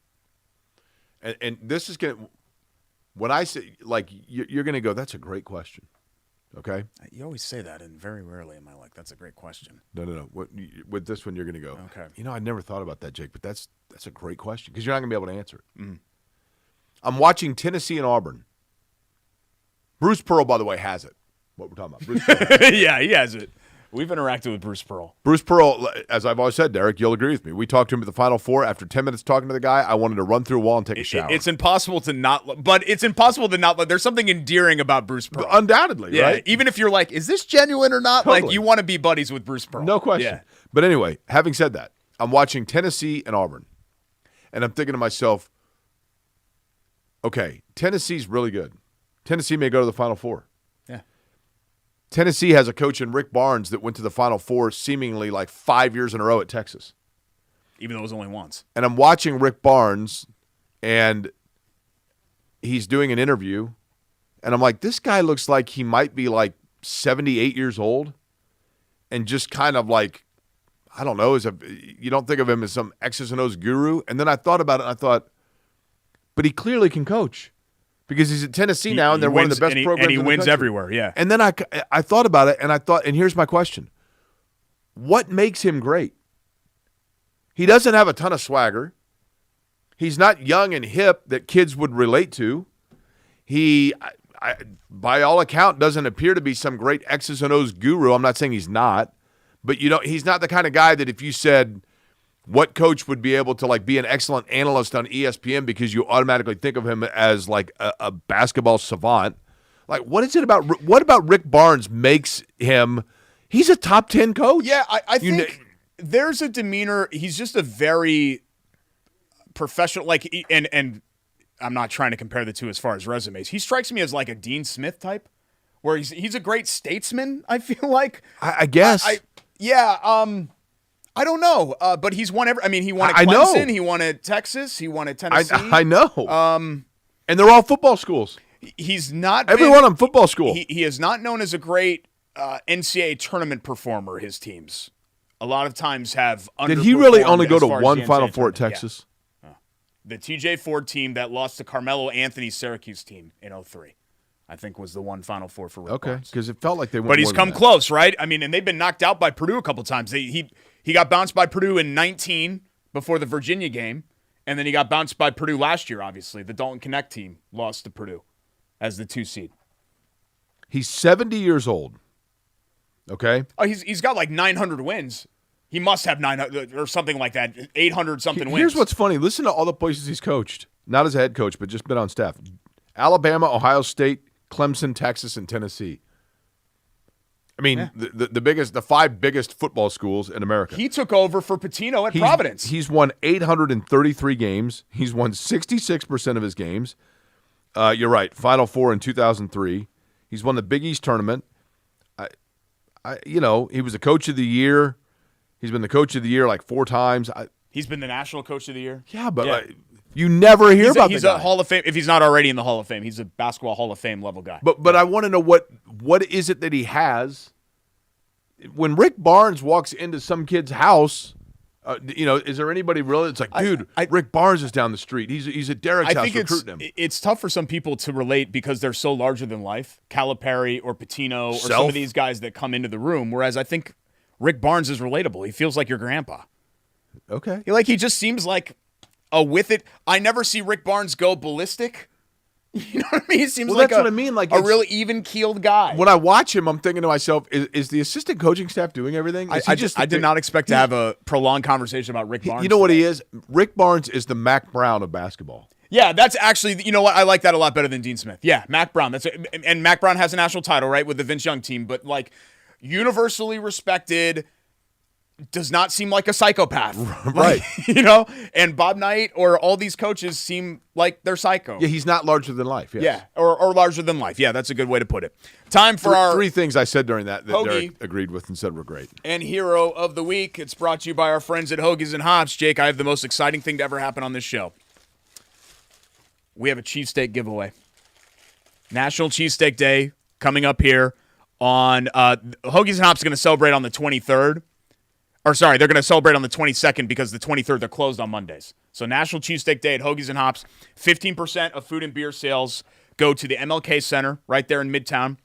And this is going to – when I say – like, you're going to go, that's a great question. Okay? You always say that, and very rarely am I like, that's a great question. No. With this one, you're going to go, okay. I never thought about that, Jake, but that's a great question because you're not going to be able to answer it. Mm-hmm. I'm watching Tennessee and Auburn. Bruce Pearl, by the way, has it. What we're talking about. Bruce Pearl. Yeah, he has it. We've interacted with Bruce Pearl. Bruce Pearl, as I've always said, Derek, you'll agree with me. We talked to him at the Final Four. After 10 minutes talking to the guy, I wanted to run through a wall and take a shower. It's impossible to not, but it's impossible to not. There's something endearing about Bruce Pearl. Undoubtedly, right? Even if you're like, is this genuine or not? Totally. Like, you want to be buddies with Bruce Pearl. No question. Yeah. But anyway, having said that, I'm watching Tennessee and Auburn, and I'm thinking to myself, okay, Tennessee's really good. Tennessee may go to the Final Four. Yeah. Tennessee has a coach in Rick Barnes that went to the Final Four seemingly like 5 years in a row at Texas. Even though it was only once. And I'm watching Rick Barnes, and he's doing an interview, and I'm like, this guy looks like he might be like 78 years old and just kind of like, I don't know, you don't think of him as some X's and O's guru. And then I thought about it, and I thought, but he clearly can coach because he's at Tennessee now, and they're one of the best programs in the country. And he wins everywhere, yeah. And then I thought about it, and I thought, and here's my question. What makes him great? He doesn't have a ton of swagger. He's not young and hip that kids would relate to. He, by all account, doesn't appear to be some great X's and O's guru. I'm not saying he's not. But, he's not the kind of guy that if you said – what coach would be able to like be an excellent analyst on ESPN because you automatically think of him as like a basketball savant? Like, what about Rick Barnes makes him? He's a top 10 coach. Yeah, I think there's a demeanor. He's just a very professional. Like, and I'm not trying to compare the two as far as resumes. He strikes me as like a Dean Smith type, where he's a great statesman. I feel like. I guess. I don't know, but he's won he won at Clemson, he won at Texas, he won at Tennessee. I know. And they're all football schools. He's not every one of them football school. He is not known as a great NCAA tournament performer. His teams a lot of times have underperformed. Did he really only go to one Final Four at Texas? Yeah. The TJ Ford team that lost to Carmelo Anthony's Syracuse team in 2003. I think was the one Final Four for Rick Barnes. Because it felt like they went. But he's come close, right? I mean, and they've been knocked out by Purdue a couple times. He got bounced by Purdue in 19 before the Virginia game, and then he got bounced by Purdue last year, obviously. The Dalton Connect team lost to Purdue as the 2 seed. He's 70 years old, okay? Oh, he's got like 900 wins. He must have 900 or something like that, 800-something wins. Here's what's funny. Listen to all the places he's coached. Not as a head coach, but just been on staff. Alabama, Ohio State, Clemson, Texas, and Tennessee. I mean, the 5 biggest football schools in America. He took over for Pitino at Providence. He's won 833 games. He's won 66% of his games. You're right. Final Four in 2003. He's won the Big East tournament. He was the coach of the year. He's been the coach of the year like 4 times. He's been the national coach of the year. Yeah, but you never hear about he's the guy. A Hall of Fame. If he's not already in the Hall of Fame, he's a basketball Hall of Fame level guy. But I want to know what is it that he has. When Rick Barnes walks into some kid's house, is there anybody really? It's like, dude, Rick Barnes is down the street. He's at Derek's house recruiting him. It's tough for some people to relate because they're so larger than life. Calipari or Pitino or some of these guys that come into the room. Whereas I think Rick Barnes is relatable. He feels like your grandpa. Okay. He just seems like a with it. I never see Rick Barnes go ballistic. You know what I mean? He seems like that's what I mean. Like a really even-keeled guy. When I watch him, I'm thinking to myself, is the assistant coaching staff doing everything? I did not expect to have a prolonged conversation about Rick Barnes. You know what he is? Rick Barnes is the Mac Brown of basketball. Yeah, that's actually, you know what? I like that a lot better than Dean Smith. Yeah, Mac Brown. And Mac Brown has a national title, right, with the Vince Young team, but like universally respected, does not seem like a psychopath. Right. Like, and Bob Knight or all these coaches seem like they're psycho. Yeah, he's not larger than life. Yes. Yeah, or larger than life. Yeah, that's a good way to put it. Time for our three things I said during that Hoagie Derek agreed with and said were great. And Hero of the Week. It's brought to you by our friends at Hoagies and Hops. Jake, I have the most exciting thing to ever happen on this show. We have a cheesesteak giveaway. National Cheesesteak Day coming up here on Hoagies and Hops are going to celebrate on the 23rd. Or sorry, they're going to celebrate on the 22nd because the 23rd they're closed on Mondays. So National Cheesesteak Day at Hoagies and Hops. 15% of food and beer sales go to the MLK Center right there in Midtown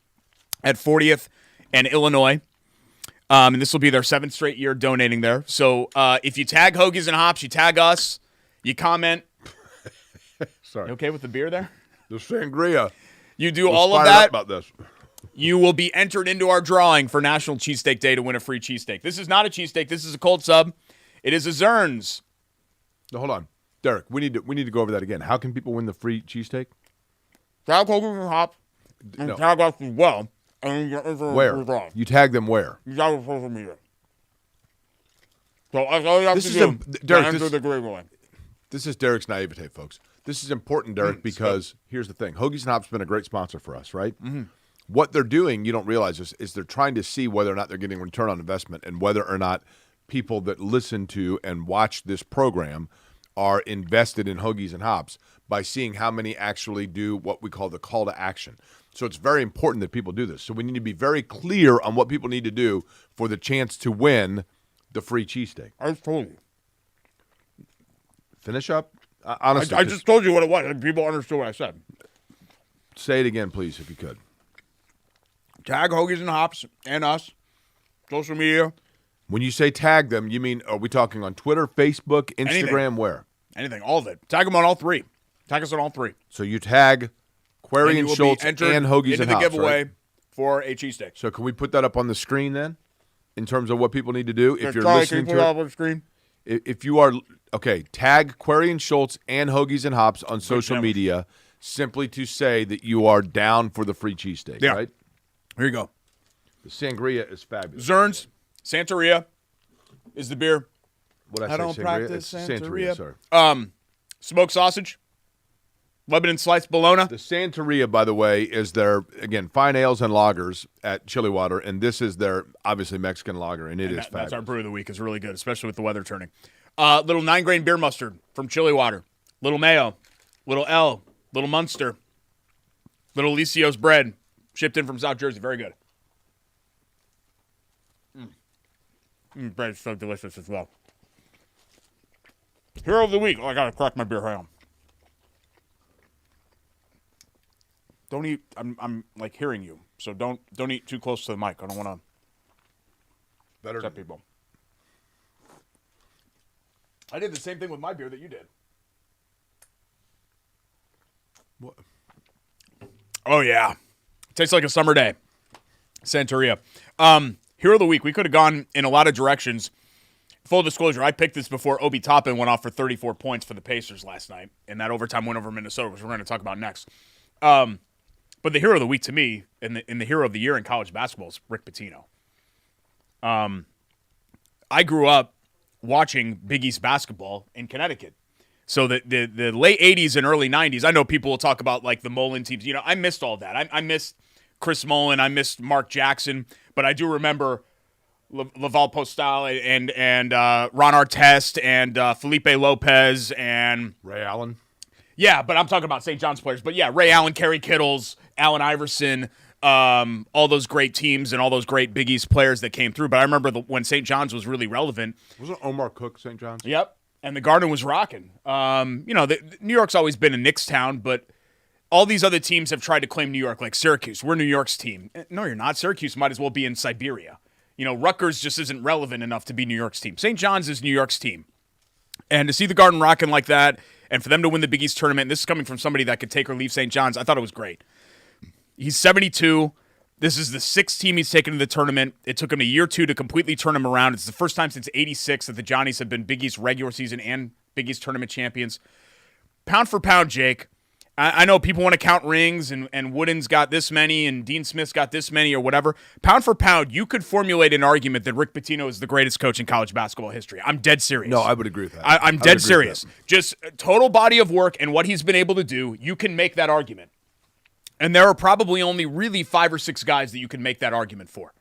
at 40th and Illinois. And this will be their 7th straight year donating there. So if you tag Hoagies and Hops, you tag us, you comment. Sorry. You okay with the beer there? The sangria. You do all of that. About this. You will be entered into our drawing for National Cheesesteak Day to win a free cheesesteak. This is not a cheesesteak. This is a cold sub. It is a Zern's. No, hold on. Derek, we need to go over that again. How can people win the free cheesesteak? Tag Hoagies and Hops. And tag us as well. And where? You tag them where? You tag us social media. So that's all you have to do. Derek, enter the giveaway. This is Derek's naivete, folks. This is important, Derek, because here's the thing. Hoagies and Hops has been a great sponsor for us, right? Mm-hmm. What they're doing, you don't realize, is they're trying to see whether or not they're getting return on investment and whether or not people that listen to and watch this program are invested in Hoagies and Hops by seeing how many actually do what we call the call to action. So it's very important that people do this. So we need to be very clear on what people need to do for the chance to win the free cheesesteak. I told you. Finish up. Honestly, I just told you what it was, and people understood what I said. Say it again, please, if you could. Tag Hoagies and Hops and us. Social media. When you say tag them, you mean, are we talking on Twitter, Facebook, Instagram, Anything. where? Anything, all of it. Tag them on all three. Tag us on all three. So you tag Query and Schultz and Hoagies and Hops, into the giveaway for a cheesesteak. So can we put that up on the screen then, in terms of what people need to do? If you're Charlie, listening can you put it up on the screen? If you are, okay, tag Query and Schultz and Hoagies and Hops on social media simply to say that you are down for the free cheesesteak, right? Here you go. The sangria is fabulous. Zern's, Santeria is the beer. What I don't sangria? Practice Santeria, sorry. Smoked sausage, Lebanon sliced bologna. The Santeria, by the way, is their, again, fine ales and lagers at Chili Water, and this is their, obviously, Mexican lager, and it is fabulous. That's our brew of the week. It's really good, especially with the weather turning. Little 9-grain beer mustard from Chili Water. Little mayo. Little L. Little Munster. Little Lisio's bread. Shipped in from South Jersey. Very good. Bread is so delicious as well. Hero of the week. Oh, I gotta crack my beer. Hang on. Don't eat. I'm like hearing you, so don't eat too close to the mic. I don't want to upset people. I did the same thing with my beer that you did. What? Oh yeah, tastes like a summer day. Santeria. Hero of the week. We could have gone in a lot of directions. Full disclosure, I picked this before Obi Toppin went off for 34 points for the Pacers last night, and that overtime win over Minnesota, which we're going to talk about next. But the hero of the week to me, and the hero of the year in college basketball is Rick Pitino. I grew up watching Big East basketball in Connecticut. So the late 80s and early 90s, I know people will talk about like the Mullen teams. You know, I missed all that. I missed Chris Mullen. I missed Mark Jackson. But I do remember Laval Postal and Ron Artest and Felipe Lopez and Ray Allen. Yeah, but I'm talking about St. John's players. But yeah, Ray Allen, Kerry Kittles, Allen Iverson, all those great teams and all those great Big East players that came through. But I remember when St. John's was really relevant. Wasn't Omar Cook St. John's? Yep, and the Garden was rocking. New York's always been a Knicks town, but all these other teams have tried to claim New York, like Syracuse. We're New York's team. No, you're not. Syracuse might as well be in Siberia. You know, Rutgers just isn't relevant enough to be New York's team. St. John's is New York's team. And to see the Garden rocking like that, and for them to win the Big East tournament, and this is coming from somebody that could take or leave St. John's, I thought it was great. He's 72. This is the 6th team he's taken to the tournament. It took him a year or two to completely turn him around. It's the first time since '86 that the Johnnies have been Big East regular season and Big East tournament champions. Pound for pound, Jake, I know people want to count rings, and Wooden's got this many, and Dean Smith's got this many, or whatever. Pound for pound, you could formulate an argument that Rick Pitino is the greatest coach in college basketball history. I'm dead serious. No, I would agree with that. I'm dead serious. Just total body of work and what he's been able to do, you can make that argument. And there are probably only really 5 or 6 guys that you can make that argument for.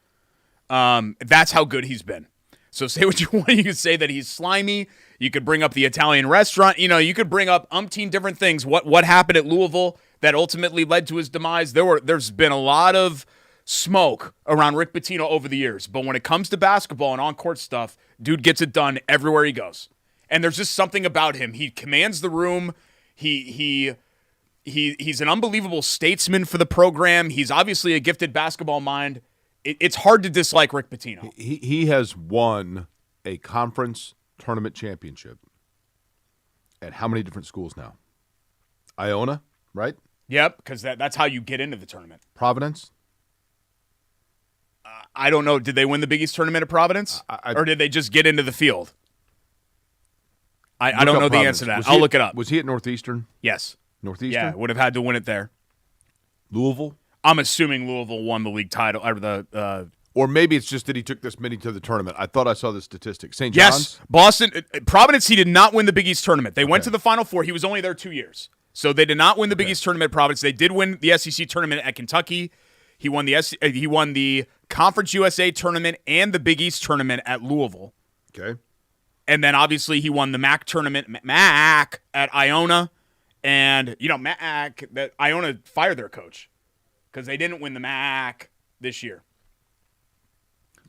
That's how good he's been. So say what you want. You could say that he's slimy. You could bring up the Italian restaurant. You could bring up umpteen different things. What happened at Louisville that ultimately led to his demise? There's been a lot of smoke around Rick Pitino over the years. But when it comes to basketball and on-court stuff, dude gets it done everywhere he goes. And there's just something about him. He commands the room. He's an unbelievable statesman for the program. He's obviously a gifted basketball mind. It's hard to dislike Rick Pitino. He has won a conference tournament championship at how many different schools now? Iona, right? Yep, because that's how you get into the tournament. Providence? I don't know. Did they win the Big East tournament at Providence? Or did they just get into the field? I don't know the answer to that. I'll look it up. Was he at Northeastern? Yes. Northeastern? Yeah, would have had to win it there. Louisville? I'm assuming Louisville won the league title. Or maybe it's just that he took this many to the tournament. I thought I saw the statistic. St. John's? Yes, Boston. Providence, he did not win the Big East tournament. They went to the Final Four. He was only there 2 years. So they did not win the Big East tournament at Providence. They did win the SEC tournament at Kentucky. He won the Conference USA tournament and the Big East tournament at Louisville. Okay. And then obviously he won the MAC tournament, at Iona. And, that Iona fired their coach because they didn't win the MAC this year.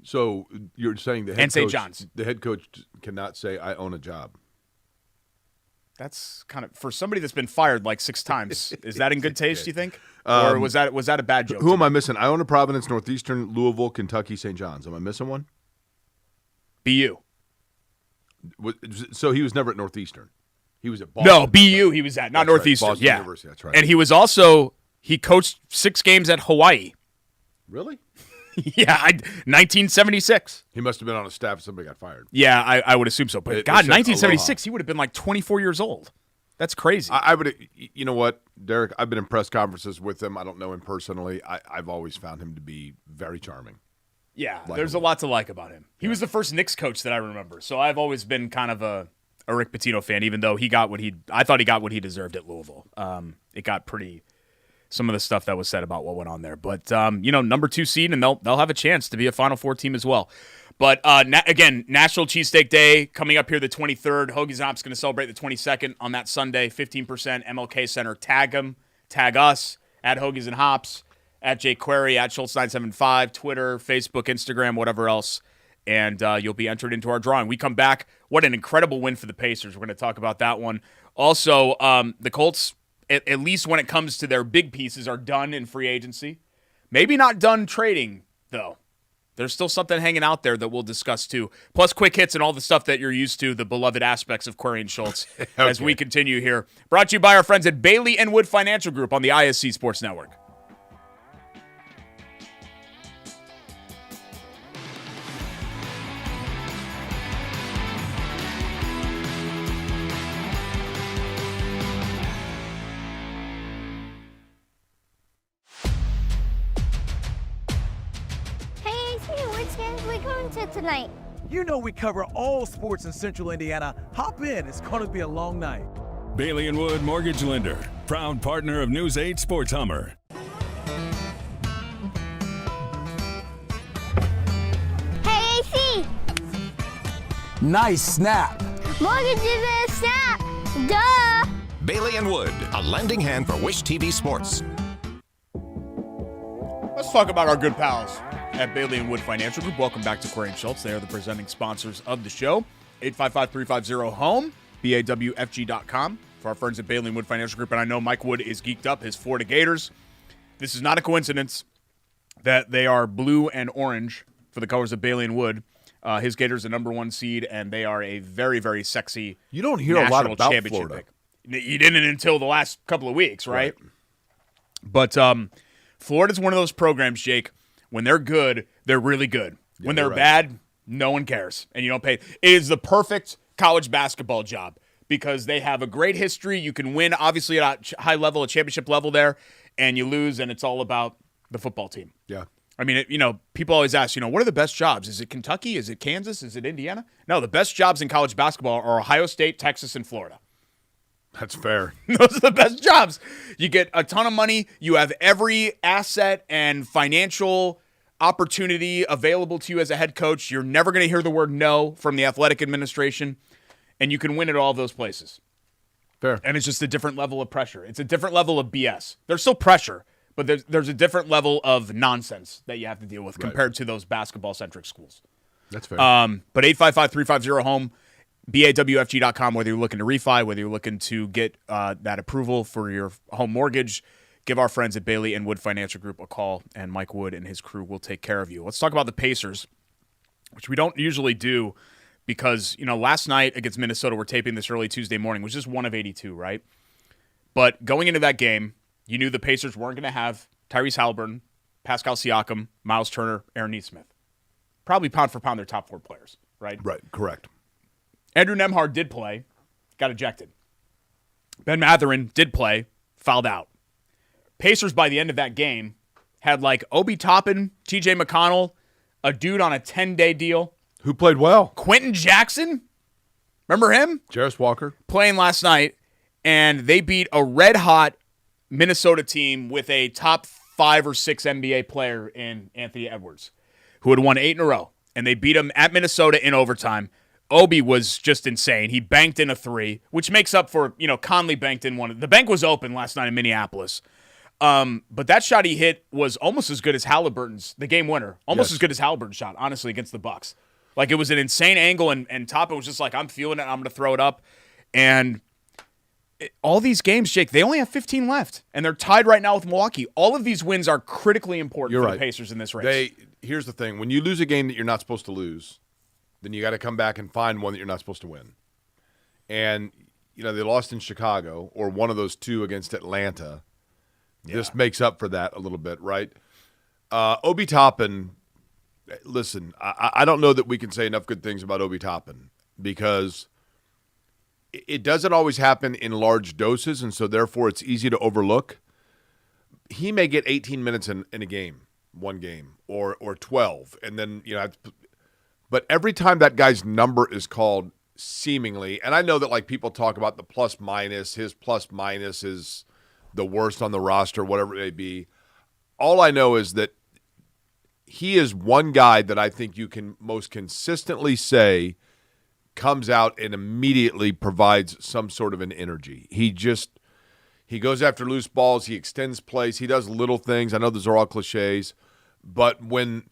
So you're saying the head coach cannot say, I own a job. That's kind of, for somebody that's been fired like 6 times, is that in good taste, do you think? Or was that a bad joke? Who am I missing? Iona, Providence, Northeastern, Louisville, Kentucky, St. John's. Am I missing one? BU. So he was never at Northeastern. He was at Boston. No, BU he was at, not Northeastern. Right. Boston University, that's right. And he coached 6 games at Hawaii. Really? Yeah, 1976. He must have been on a staff. Somebody got fired. Yeah, I would assume so. But God, 1976, he would have been like 24 years old. That's crazy. I would. You know what, Derek? I've been in press conferences with him. I don't know him personally. I've always found him to be very charming. Yeah, there's a lot to like about him. He was the first Knicks coach that I remember. So I've always been kind of a Rick Pitino fan, even though I thought he got what he deserved at Louisville. It got pretty. Some of the stuff that was said about what went on there. But, number 2 seed, and they'll have a chance to be a Final Four team as well. But, again, National Cheesesteak Day coming up here the 23rd. Hoagies and Hops going to celebrate the 22nd on that Sunday. 15% MLK Center. Tag them. Tag us at Hoagies and Hops, at Jake Query, at Schultz975, Twitter, Facebook, Instagram, whatever else. And you'll be entered into our drawing. We come back. What an incredible win for the Pacers. We're going to talk about that one. Also, the Colts, at least when it comes to their big pieces, are done in free agency. Maybe not done trading, though. There's still something hanging out there that we'll discuss, too. Plus quick hits and all the stuff that you're used to, the beloved aspects of Query and Schultz, as we continue here. Brought to you by our friends at Bailey & Wood Financial Group on the ISC Sports Network. Tonight. You know we cover all sports in Central Indiana. Hop in, it's going to be a long night. Bailey & Wood Mortgage Lender, proud partner of News 8 Sports Hummer. Hey, AC! Nice snap. Mortgage is a snap! Duh! Bailey & Wood, a lending hand for Wish TV Sports. Let's talk about our good pals at Bailey & Wood Financial Group. Welcome back to Query and Schultz. They are the presenting sponsors of the show. 855-350-HOME, BAWFG.com for our friends at Bailey & Wood Financial Group. And I know Mike Wood is geeked up, his Florida Gators. This is not a coincidence that they are blue and orange for the colors of Bailey & Wood. His Gators a number 1 seed, and they are a very, very sexy You don't hear a lot national about championship Florida. pick. You didn't until the last couple of weeks, right? But Florida's one of those programs, Jake. When they're good, they're really good. When they're bad, no one cares, and you don't pay. It is the perfect college basketball job because they have a great history. You can win, obviously, at a high level, a championship level there, and you lose, and it's all about the football team. Yeah. I mean, people always ask, what are the best jobs? Is it Kentucky? Is it Kansas? Is it Indiana? No, the best jobs in college basketball are Ohio State, Texas, and Florida. That's fair. Those are the best jobs. You get a ton of money. You have every asset and financial opportunity available to you as a head coach. You're never going to hear the word no from the athletic administration, and you can win at all those places. Fair. And it's just a different level of pressure. It's a different level of BS. There's still pressure, but there's a different level of nonsense that you have to deal with compared to those basketball-centric schools. That's fair. But 855-350-HOME, BAWFG.com, whether you're looking to refi, whether you're looking to get that approval for your home mortgage, give our friends at Bailey and Wood Financial Group a call, and Mike Wood and his crew will take care of you. Let's talk about the Pacers, which we don't usually do because, last night against Minnesota, we're taping this early Tuesday morning, was just 1 of 82, right? But going into that game, you knew the Pacers weren't going to have Tyrese Halliburton, Pascal Siakam, Miles Turner, Aaron Nesmith. Probably pound for pound their top 4 players, right? Right, correct. Andrew Nembhard did play, got ejected. Ben Mathurin did play, fouled out. Pacers, by the end of that game, had Obi Toppin, TJ McConnell, a dude on a 10-day deal. Who played well? Quentin Jackson, remember him? Jarris Walker. Playing last night, and they beat a red-hot Minnesota team with a top 5 or 6 NBA player in Anthony Edwards, who had won 8 in a row. And they beat him at Minnesota in overtime. Obi was just insane. He banked in a 3, which makes up for, Conley banked in one. The bank was open last night in Minneapolis. But that shot he hit was almost as good as Halliburton's, the game winner. Almost as good as Halliburton's shot, honestly, against the Bucks. It was an insane angle, and Toppin was just I'm feeling it, I'm going to throw it up. And all these games, Jake, they only have 15 left, and they're tied right now with Milwaukee. All of these wins are critically important for the Pacers in this race. Here's the thing. When you lose a game that you're not supposed to lose, then you got to come back and find one that you're not supposed to win. And, they lost in Chicago, or one of those 2 against Atlanta. Yeah. This makes up for that a little bit, right? Obi Toppin, listen, I don't know that we can say enough good things about Obi Toppin because it doesn't always happen in large doses, and so therefore it's easy to overlook. He may get 18 minutes in a game, one game, or 12, and then, but every time that guy's number is called seemingly, and I know that people talk about the plus minus, his plus minus is the worst on the roster, whatever it may be. All I know is that he is one guy that I think you can most consistently say comes out and immediately provides some sort of an energy. He goes after loose balls. He extends plays. He does little things. I know those are all cliches, but when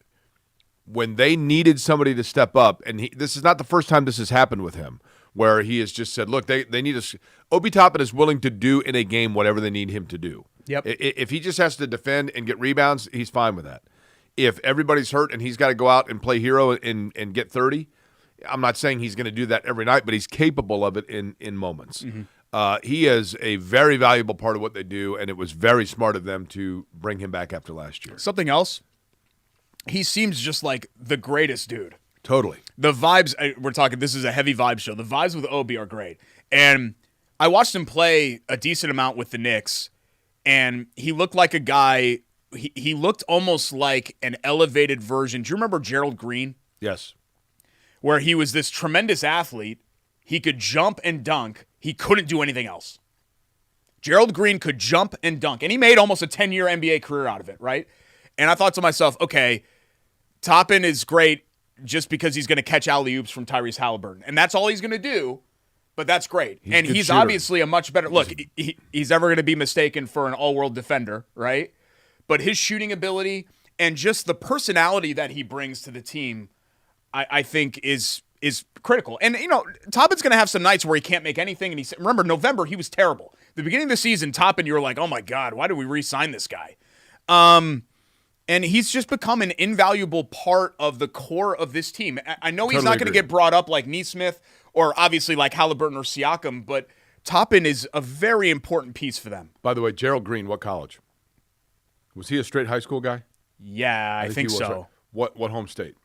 they needed somebody to step up, and this is not the first time this has happened with him, where he has just said, look, they need us. Obi Toppin is willing to do in a game whatever they need him to do. Yep. If he just has to defend and get rebounds, he's fine with that. If everybody's hurt and he's got to go out and play hero and get 30, I'm not saying he's going to do that every night, but he's capable of it in moments. Mm-hmm. He is a very valuable part of what they do, and it was very smart of them to bring him back after last year. Something else, he seems just like the greatest dude. Totally. The vibes, we're talking, this is a heavy vibe show. The vibes with Obi are great. And I watched him play a decent amount with the Knicks, and he looked like a guy, he looked almost like an elevated version. Do you remember Gerald Green? Yes. Where he was this tremendous athlete. He could jump and dunk. He couldn't do anything else. Gerald Green could jump and dunk, and he made almost a 10-year NBA career out of it, right? And I thought to myself, okay, Toppin is great just because he's going to catch alley-oops from Tyrese Halliburton. And that's all he's going to do, but that's great. He's obviously a much better – look, he's never going to be mistaken for an all-world defender, right? But his shooting ability and just the personality that he brings to the team, I think is critical. And, Toppin's going to have some nights where he can't make anything. And remember, November, he was terrible. The beginning of the season, Toppin, you were like, oh, my God, why did we re-sign this guy? And he's just become an invaluable part of the core of this team. I know he's Totally not going to agree. get brought up like Neesmith or obviously like Halliburton or Siakam, but Toppin is a very important piece for them. By the way, Gerald Green, what college? Was he a straight high school guy? Yeah, I think he was, so. right? What home state?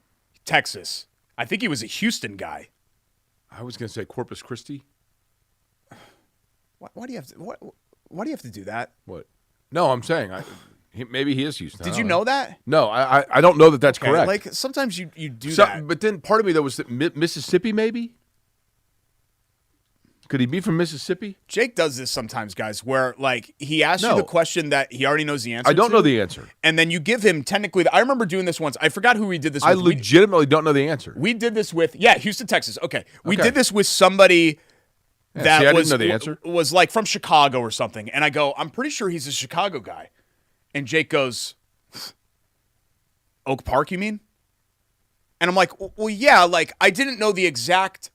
Texas. I think he was a Houston guy. I was going to say Corpus Christi. Why do you have to? Why do you have to do that? What? No, I'm saying maybe he is Houston. Did you know that? No, I don't know that that's Okay, correct. like sometimes you do that. But then part of me, though, was that Mississippi, maybe? Could he be from Mississippi? Jake does this sometimes, guys, where like he asks you the question that he already knows the answer I don't to, know the answer. and then you give him technically. I remember doing this once. I forgot who we did this I with. legitimately don't know the answer. We did this with Houston, Texas. Okay, we Okay. did this with somebody that see, I was didn't know the answer. Was like from Chicago or something, and I go, I'm pretty sure he's a Chicago guy, and Jake goes, Oak Park, you mean? And I'm like, well, yeah, like I didn't know the exact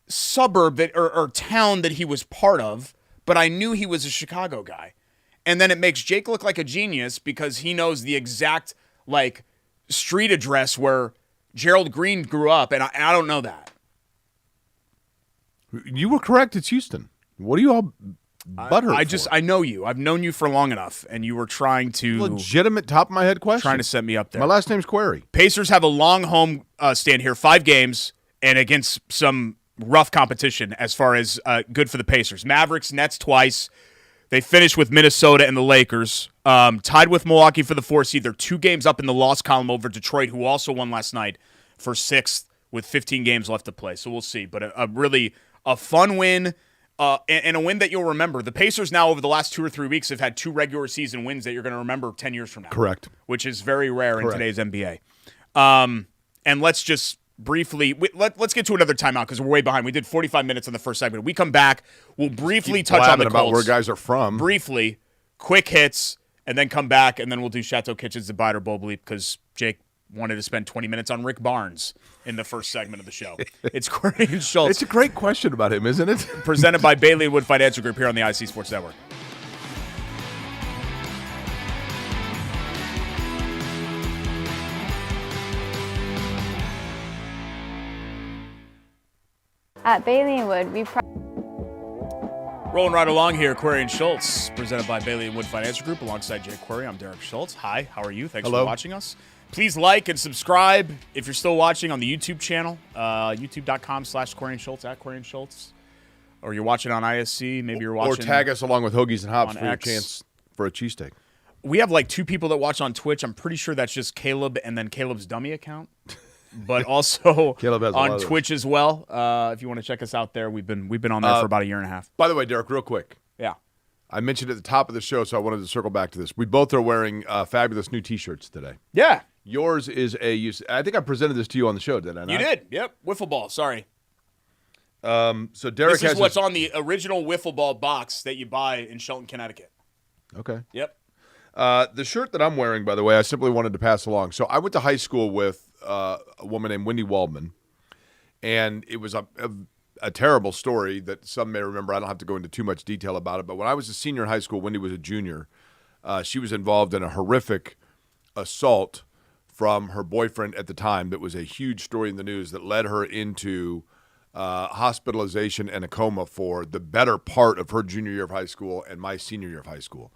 suburb that or town that he was part of, but I knew he was a Chicago guy. And then it makes Jake look like a genius because he knows the exact like street address where Gerald Green grew up, and I don't know that. You were correct. It's Houston. What are you all butthurt for? I know you. I've known you for long enough, and you were trying to Legitimate top of my head question. trying to set me up there. My last name's Query. Pacers have a long home stand here, 5 games, and against some rough competition as far as good for the Pacers. Mavericks, Nets twice. They finished with Minnesota and the Lakers. Tied with Milwaukee for the 4th seed. They're 2 games up in the loss column over Detroit, who also won last night for 6th with 15 games left to play. So we'll see. But a really fun win and a win that you'll remember. The Pacers now over the last 2 or 3 weeks have had 2 regular season wins that you're going to remember 10 years from now. Correct. Which is very rare in Correct. today's NBA. And let's just briefly, let's get to another timeout because we're way behind. We did 45 minutes in the first segment. When we come back, we'll briefly touch on the about Colts. where guys are from. Briefly, quick hits, and then come back, and then we'll do Chateau Kitchens and Biter Bowl Bleep because Jake wanted to spend 20 minutes on Rick Barnes in the first segment of the show. It's Query and Schultz. It's a great question about him, isn't it? Presented by Bailey & Wood Financial Group here on the ISC Sports Network. At Bailey & Wood, we Rolling right along here, Query and Schultz, presented by Bailey & Wood Financial Group, alongside Jake Query. I'm Derek Schultz. Hi, how are you? Thanks Hello. for watching us. Please like and subscribe if you're still watching on the YouTube channel, youtube.com/Query and Schultz, at Query and Schultz. Or you're watching on ISC, maybe you're watching. Or tag us along with Hoagies and Hops on for your X. chance for a cheesesteak. We have like 2 people that watch on Twitch. I'm pretty sure that's just Caleb and then Caleb's dummy account. But also Caleb has a lot on of those. Twitch as well. If you want to check us out there, we've been on there for about a year and a half. By the way, Derek, real quick. Yeah. I mentioned at the top of the show, so I wanted to circle back to this. We both are wearing fabulous new T-shirts today. Yeah. Yours is I think I presented this to you on the show, did I not? You did. Yep. Wiffle ball. Sorry. So Derek This has is what's on the original wiffle ball box that you buy in Shelton, Connecticut. Okay. Yep. The shirt that I'm wearing, by the way, I simply wanted to pass along. So I went to high school with a woman named Wendy Waldman, and it was a terrible story that some may remember. I don't have to go into too much detail about it, but when I was a senior in high school, Wendy was a junior. She was involved in a horrific assault from her boyfriend at the time that was a huge story in the news that led her into hospitalization and a coma for the better part of her junior year of high school and my senior year of high school.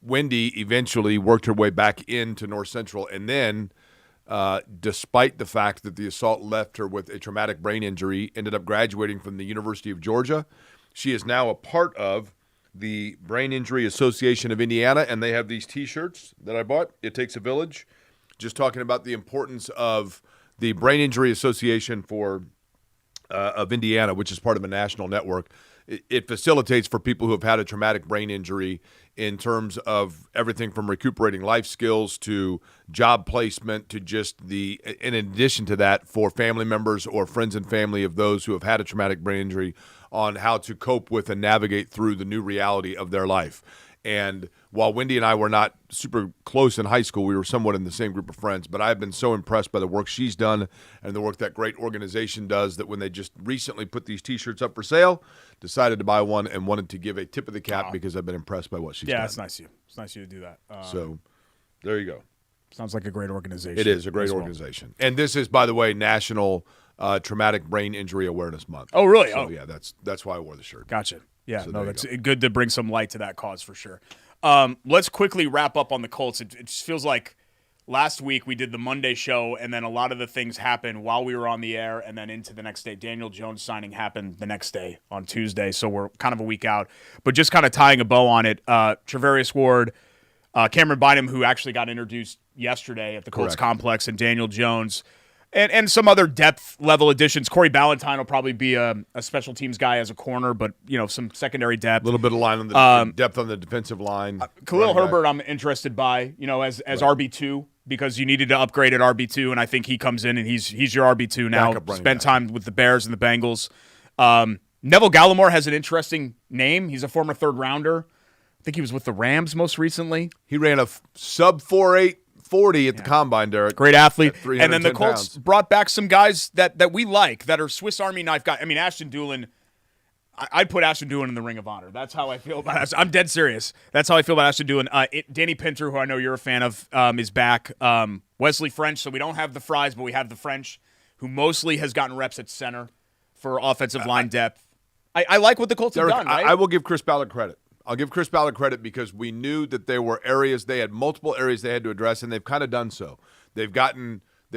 Wendy eventually worked her way back into North Central, and then despite the fact that the assault left her with a traumatic brain injury, ended up graduating from the University of Georgia. She is now a part of the Brain Injury Association of Indiana, and they have these T-shirts that I bought. It Takes a Village, just talking about the importance of the Brain Injury Association of Indiana, which is part of a national network. It facilitates for people who have had a traumatic brain injury in terms of everything from recuperating life skills to job placement to just in addition to that, for family members or friends and family of those who have had a traumatic brain injury on how to cope with and navigate through the new reality of their life. And while Wendy and I were not super close in high school, we were somewhat in the same group of friends, but I've been so impressed by the work she's done and the work that great organization does that when they just recently put these T-shirts up for sale, decided to buy one and wanted to give a tip of the cap because I've been impressed by what she's done. Yeah, it's nice of you. It's nice of you to do that. So There you go. Sounds like a great organization. It is a great organization. And this is, by the way, National Traumatic Brain Injury Awareness Month. Oh, really? So, yeah, that's why I wore the shirt. Gotcha. Yeah, So no, there you that's go. good to bring some light to that cause for sure. Let's quickly wrap up on the Colts. It just feels like last week we did the Monday show, and then a lot of the things happened while we were on the air and then into the next day. Daniel Jones signing happened the next day on Tuesday, so we're kind of a week out. But just kind of tying a bow on it, Travarius Ward, Cameron Bynum, who actually got introduced yesterday at the Colts complex, and Daniel Jones, and some other depth level additions. Corey Ballantyne will probably be a special teams guy as a corner, but some secondary depth. A little bit of line on the depth on the defensive line. Khalil Herbert, I'm interested by, as RB2, because you needed to upgrade at RB2, and I think he comes in and he's your RB2 now. Spent time with the Bears and the Bengals. Neville Gallimore has an interesting name. He's a former third rounder. I think he was with the Rams most recently. He ran a sub 4.8 40 at the combine, Derek. Great athlete. And then the 310 Colts pounds. brought back some guys that we like, that are Swiss Army knife guys. I mean, Ashton Doolin, I'd put Ashton Doolin in the Ring of Honor. That's how I feel about Ashton. I'm dead serious. That's how I feel about Ashton Doolin. Danny Pinter, who I know you're a fan of, is back. Wesley French, so we don't have the Fries, but we have the French, who mostly has gotten reps at center for offensive line depth. I like what the Colts have done, right? I will give Chris Ballard credit. I'll give Chris Ballard credit because we knew that there were areas, they had multiple areas they had to address, and they've kind of done so. They've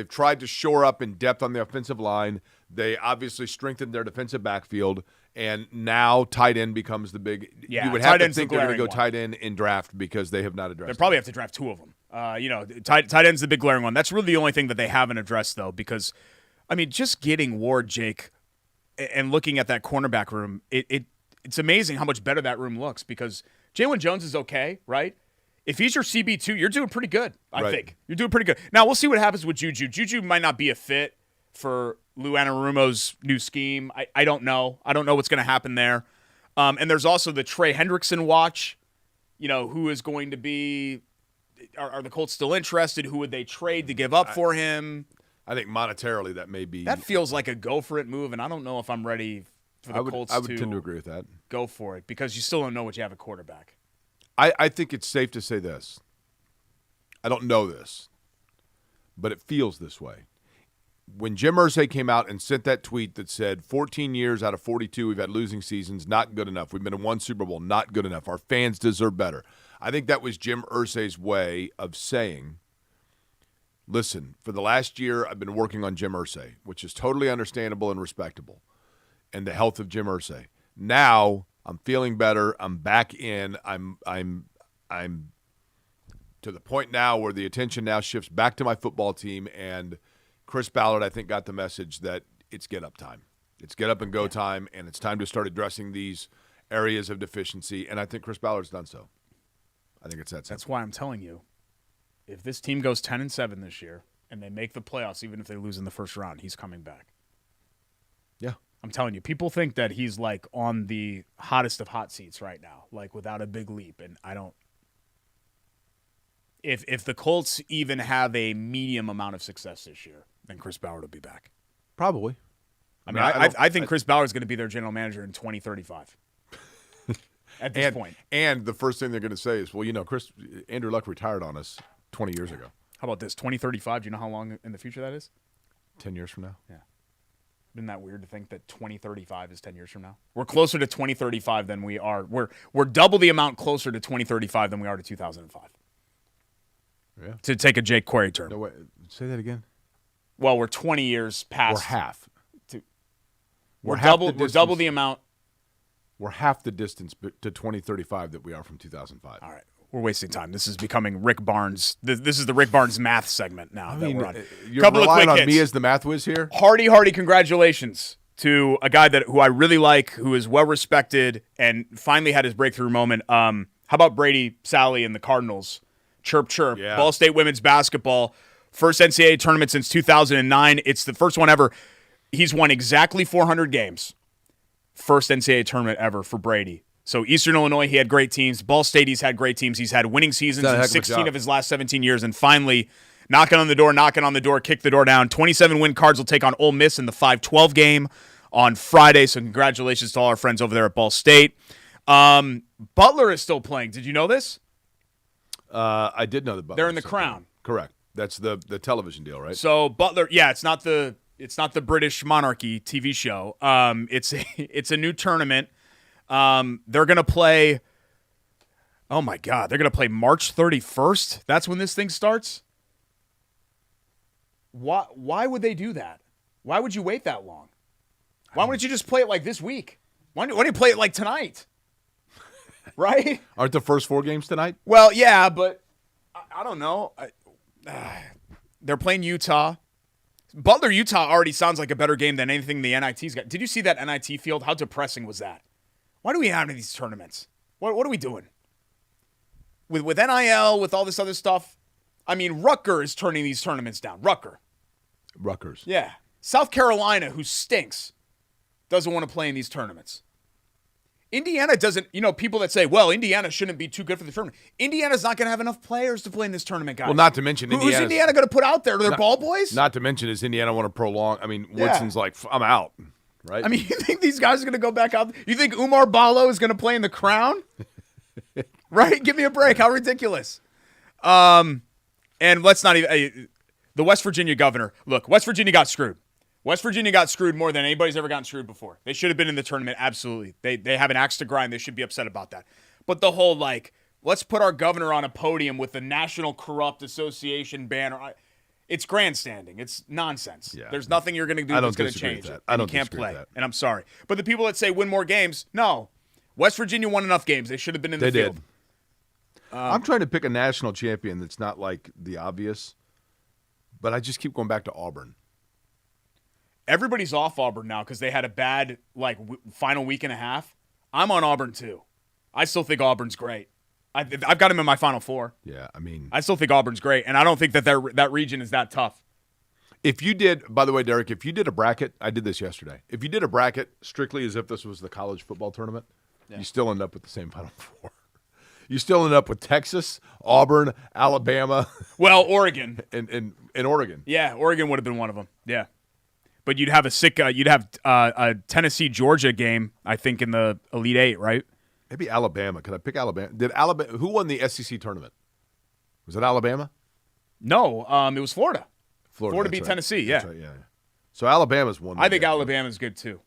tried to shore up in depth on the offensive line. They obviously strengthened their defensive backfield, and now tight end becomes the big. Yeah, you would have tight to end's think the they're going to go glaring tight end in draft because they have not addressed. They probably have to draft two of them. Tight end's the big glaring one. That's really the only thing that they haven't addressed, though, because, I mean, just getting Ward, Jake, and looking at that cornerback room, it's amazing how much better that room looks, because Jalen Jones is okay, right? If he's your CB2, you're doing pretty good, I think. You're doing pretty good. Now, we'll see what happens with Juju. Juju might not be a fit for Lou Anarumo's new scheme. I don't know. I don't know what's going to happen there. And there's also the Trey Hendrickson watch, who is going to be – are the Colts still interested? Who would they trade to give up for him? I think monetarily that may be – That feels like a go-for-it move, and I don't know if I'm ready – for the Colts I would tend to agree with that. Go for it, because you still don't know what you have at quarterback. I think it's safe to say this. I don't know this, but it feels this way. When Jim Irsay came out and sent that tweet that said 14 years out of 42 we've had losing seasons, not good enough. We've been in one Super Bowl, not good enough. Our fans deserve better. I think that was Jim Irsay's way of saying, listen, for the last year I've been working on Jim Irsay, which is totally understandable and respectable, and the health of Jim Irsay. Now I'm feeling better. I'm back in. I'm to the point now where the attention now shifts back to my football team, and Chris Ballard, I think, got the message that it's get up time. It's get up and go time, and it's time to start addressing these areas of deficiency, and I think Chris Ballard's done so. I think it's that simple. That's why I'm telling you, if this team goes 10-7 this year and they make the playoffs, even if they lose in the first round, he's coming back. Yeah. I'm telling you, people think that he's like on the hottest of hot seats right now, like without a big leap. And I don't. If the Colts even have a medium amount of success this year, then Chris Ballard will be back. Probably. I think Chris Ballard is going to be their general manager in 2035. At this point. And the first thing they're going to say is, well, Andrew Luck retired on us 20 years ago. How about this? 2035, do you know how long in the future that is? 10 years from now. Yeah. Isn't that weird to think that 2035 is 10 years from now? We're closer to 2035 than we are. We're double the amount closer to 2035 than we are to 2005. Yeah. To take a Jake Query term. No, wait, say that again. Well, we're 20 years past. We're half. We're double the amount. We're half the distance to 2035 that we are from 2005. All right. We're wasting time. This is becoming Rick Barnes. This is the Rick Barnes math segment now. You're relying on me as the math whiz here? Hardy, congratulations to a guy who I really like, who is well-respected, and finally had his breakthrough moment. How about Brady Sally and the Cardinals? Chirp, chirp. Yeah. Ball State women's basketball. First NCAA tournament since 2009. It's the first one ever. He's won exactly 400 games. First NCAA tournament ever for Brady. So Eastern Illinois, he had great teams. Ball State, he's had great teams. He's had winning seasons in 16 of his last 17 years. And finally, knocking on the door, kick the door down. 27-win Cards will take on Ole Miss in the 5-12 game on Friday. So congratulations to all our friends over there at Ball State. Butler is still playing. Did you know this? I did know that Butler. They're in the was Crown. Correct. That's the television deal, right? So Butler, it's not the British monarchy TV show. It's a new tournament. They're gonna play. Oh my God, they're gonna play March 31st. That's when this thing starts. Why would they do that? Why would you wait that long? Why wouldn't you just play it like this week? Why don't you play it like tonight? Right? Aren't the first 4 games tonight? Well, yeah, but I don't know. They're playing Utah. Butler, Utah already sounds like a better game than anything the NIT's got. Did you see that NIT field? How depressing was that? Why do we have these tournaments? What are we doing? With NIL, with all this other stuff? I mean, Rutgers is turning these tournaments down. Rutgers. Yeah. South Carolina, who stinks, doesn't want to play in these tournaments. Indiana doesn't, people that say, well, Indiana shouldn't be too good for the tournament. Indiana's not going to have enough players to play in this tournament, guys. Well, not to mention Who's Indiana going to put out there? Their ball boys? Not to mention is Indiana want to prolong. I mean, Woodson's like, I'm out, right? I mean, you think these guys are going to go back out? You think Umar Ballo is going to play in the Crown? Right? Give me a break. How ridiculous. And let's not even the West Virginia governor. Look, West Virginia got screwed. West Virginia got screwed more than anybody's ever gotten screwed before. They should have been in the tournament, absolutely. They have an axe to grind. They should be upset about that. But the whole, let's put our governor on a podium with the National Corrupt Association banner. It's grandstanding. It's nonsense. Yeah. There's nothing you're going to do that's going to change it. You can't play. And I'm sorry. But the people that say win more games, no. West Virginia won enough games. They should have been in the field. They did. I'm trying to pick a national champion that's not like the obvious, but I just keep going back to Auburn. Everybody's off Auburn now because they had a bad final week and a half. I'm on Auburn too. I still think Auburn's great. I've got him in my Final Four. Yeah, I mean, I still think Auburn's great, and I don't think that region is that tough. If you did, by the way, Derek, if you did a bracket, I did this yesterday. If you did a bracket strictly as if this was the college football tournament, you still end up with the same Final Four. You still end up with Texas, Auburn, Alabama. Well, Oregon. and Oregon. Yeah, Oregon would have been one of them. Yeah. But you'd have a Tennessee Georgia game, I think, in the Elite Eight, right? Maybe Alabama. Could I pick Alabama? Who won the SEC tournament? Was it Alabama? No, it was Florida. Florida beat right. Tennessee. Yeah. Right, yeah. So Alabama's won. I think Alabama's good too.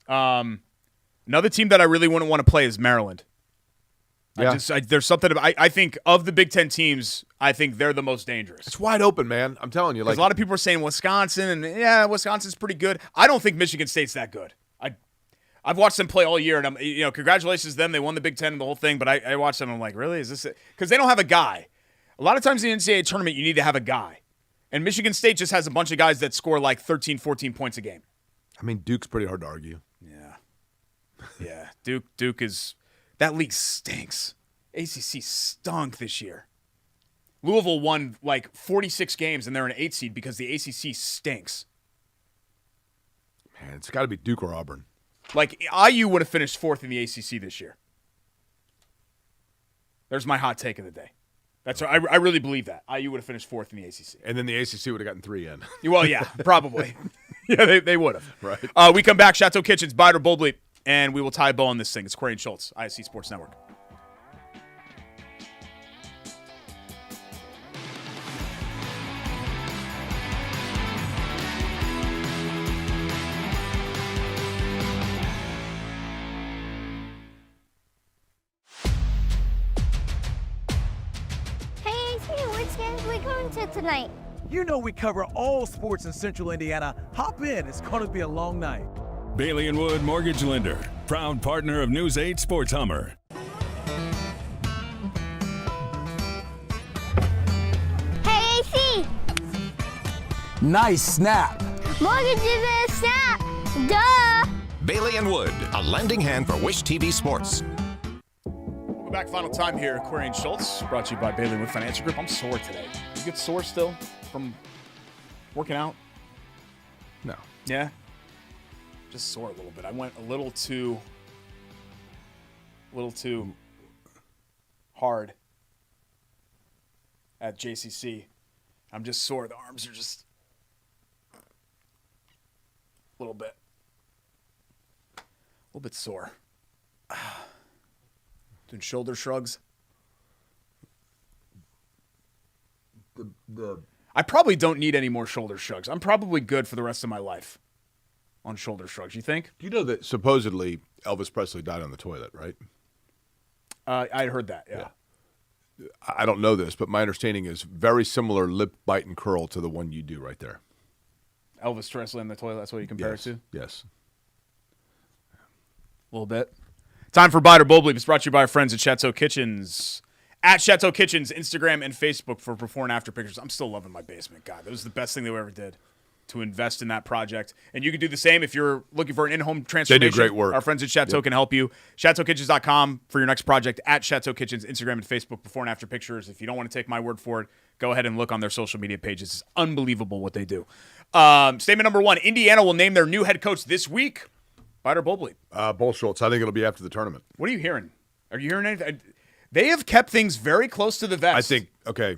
Another team that I really wouldn't want to play is Maryland. Yeah. There's something about, I think of the Big Ten teams, I think they're the most dangerous. It's wide open, man. I'm telling you. Because a lot of people are saying Wisconsin, and Wisconsin's pretty good. I don't think Michigan State's that good. I've watched them play all year, and congratulations to them. They won the Big Ten and the whole thing, but I watched them and I'm like, really? Is this it? Because they don't have a guy. A lot of times in the NCAA tournament, you need to have a guy. And Michigan State just has a bunch of guys that score 13, 14 points a game. I mean, Duke's pretty hard to argue. Yeah. Yeah. Duke is – that league stinks. ACC stunk this year. Louisville won 46 games, and they're an 8 seed because the ACC stinks. Man, it's got to be Duke or Auburn. IU would have finished 4th in the ACC this year. There's my hot take of the day. I really believe that. IU would have finished 4th in the ACC. And then the ACC would have gotten 3 in. Well, yeah, probably. Yeah, they would have. Right. We come back, Chateau Kitchens, Bite or Bold Bleep, and we will tie a bow on this thing. It's Query and Schultz, ISC Sports Network. Which games are we going to tonight? You know we cover all sports in Central Indiana. Hop in, it's going to be a long night. Bailey & Wood Mortgage Lender, proud partner of News 8 Sports Hummer. Hey, AC! Nice snap. Mortgages and a snap! Duh! Bailey & Wood, a lending hand for Wish TV Sports. We're back, final time here. Query and Schultz, brought to you by Bailey & Wood Financial Group. I'm sore today. You get sore still from working out? No. Yeah? Just sore a little bit. I went a little too hard at JCC. I'm just sore. The arms are just a little bit sore. Doing shoulder shrugs. I probably don't need any more shoulder shrugs. I'm probably good for the rest of my life on shoulder shrugs. You think? You know that supposedly Elvis Presley died on the toilet, right? I heard that, yeah. I don't know this, but my understanding is very similar lip bite and curl to the one you do right there. Elvis Presley on the toilet, that's what you compare it to? Yes. A little bit. Time for Bite or Bowl Bleep. It's brought to you by our friends at Chateau Kitchens. At Chateau Kitchens, Instagram and Facebook for before and after pictures. I'm still loving my basement. God, that was the best thing they ever did, to invest in that project. And you can do the same if you're looking for an in-home transformation. They do great work. Our friends at Chateau can help you. ChateauKitchens.com for your next project. At Chateau Kitchens, Instagram and Facebook, before and after pictures. If you don't want to take my word for it, go ahead and look on their social media pages. It's unbelievable what they do. Statement number 1, Indiana will name their new head coach this week. Bite or Bowl Bleep? Bull Schultz. I think it'll be after the tournament. What are you hearing? Are you hearing anything? They have kept things very close to the vest. I think, okay,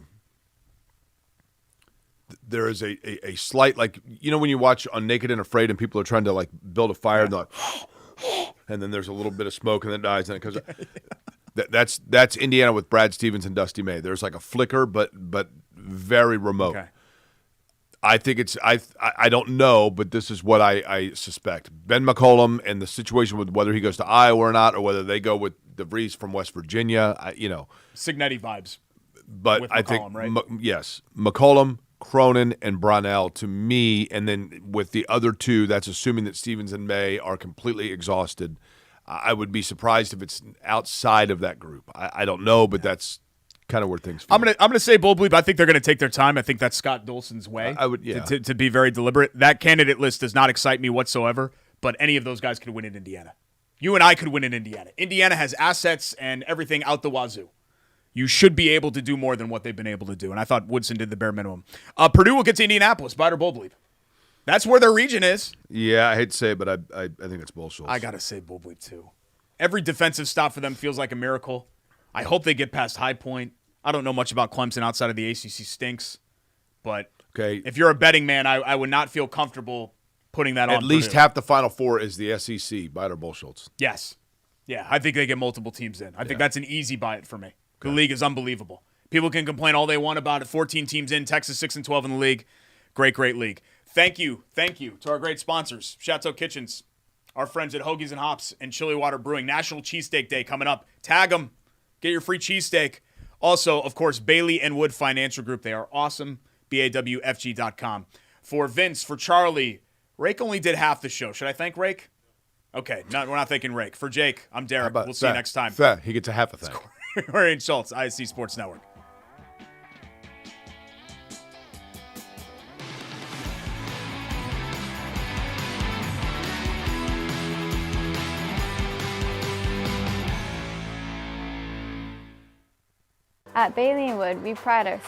there is a slight, like, you know when you watch on Naked and Afraid and people are trying to, like, build a fire and they're like, and then there's a little bit of smoke and then it dies and it comes that's Indiana with Brad Stevens and Dusty May. There's like a flicker, but very remote. Okay. I think it's I don't know, but this is what I suspect. Ben McCollum and the situation with whether he goes to Iowa or not, or whether they go with DeVries from West Virginia, Signetti vibes. But with I McCollum, think right? Yes, McCollum, Cronin, and Brownell to me, and then with the other two, that's assuming that Stevens and May are completely exhausted. I would be surprised if it's outside of that group. I don't know, but that's kind of where things feel. I'm gonna say Bowl Bleep. I think they're gonna take their time. I think that's Scott Dolson's way. I would, yeah. to be very deliberate. That candidate list does not excite me whatsoever. But any of those guys could win in Indiana. You and I could win in Indiana. Indiana has assets and everything out the wazoo. You should be able to do more than what they've been able to do. And I thought Woodson did the bare minimum. Purdue will get to Indianapolis. Bite or Bowl Bleep? That's where their region is. Yeah, I hate to say it, but I think it's Bull Schultz. I gotta say Bowl Bleep too. Every defensive stop for them feels like a miracle. I hope they get past High Point. I don't know much about Clemson outside of the ACC stinks, but if you're a betting man, I would not feel comfortable putting that on. At least Purdue. half the Final Four is the SEC. Bite or Bull Schultz? Yes. Yeah, I think they get multiple teams in. I think that's an easy buy it for me. The league is unbelievable. People can complain all they want about it. 14 teams in, Texas 6-12 in the league. Great league. Thank you to our great sponsors, Chateau Kitchens, our friends at Hoagies and Hops, and Chili Water Brewing. National Cheesesteak Day coming up. Tag them. Get your free cheesesteak. Also, of course, Bailey and Wood Financial Group. They are awesome. BAWFG.com. For Vince, for Charlie, Rake only did half the show. Should I thank Rake? Okay, we're not thanking Rake. For Jake, I'm Derek. We'll see you next time. He gets a half a thank. We're in Schultz, ISC Sports Network. At Bailey and Wood, we pride ourselves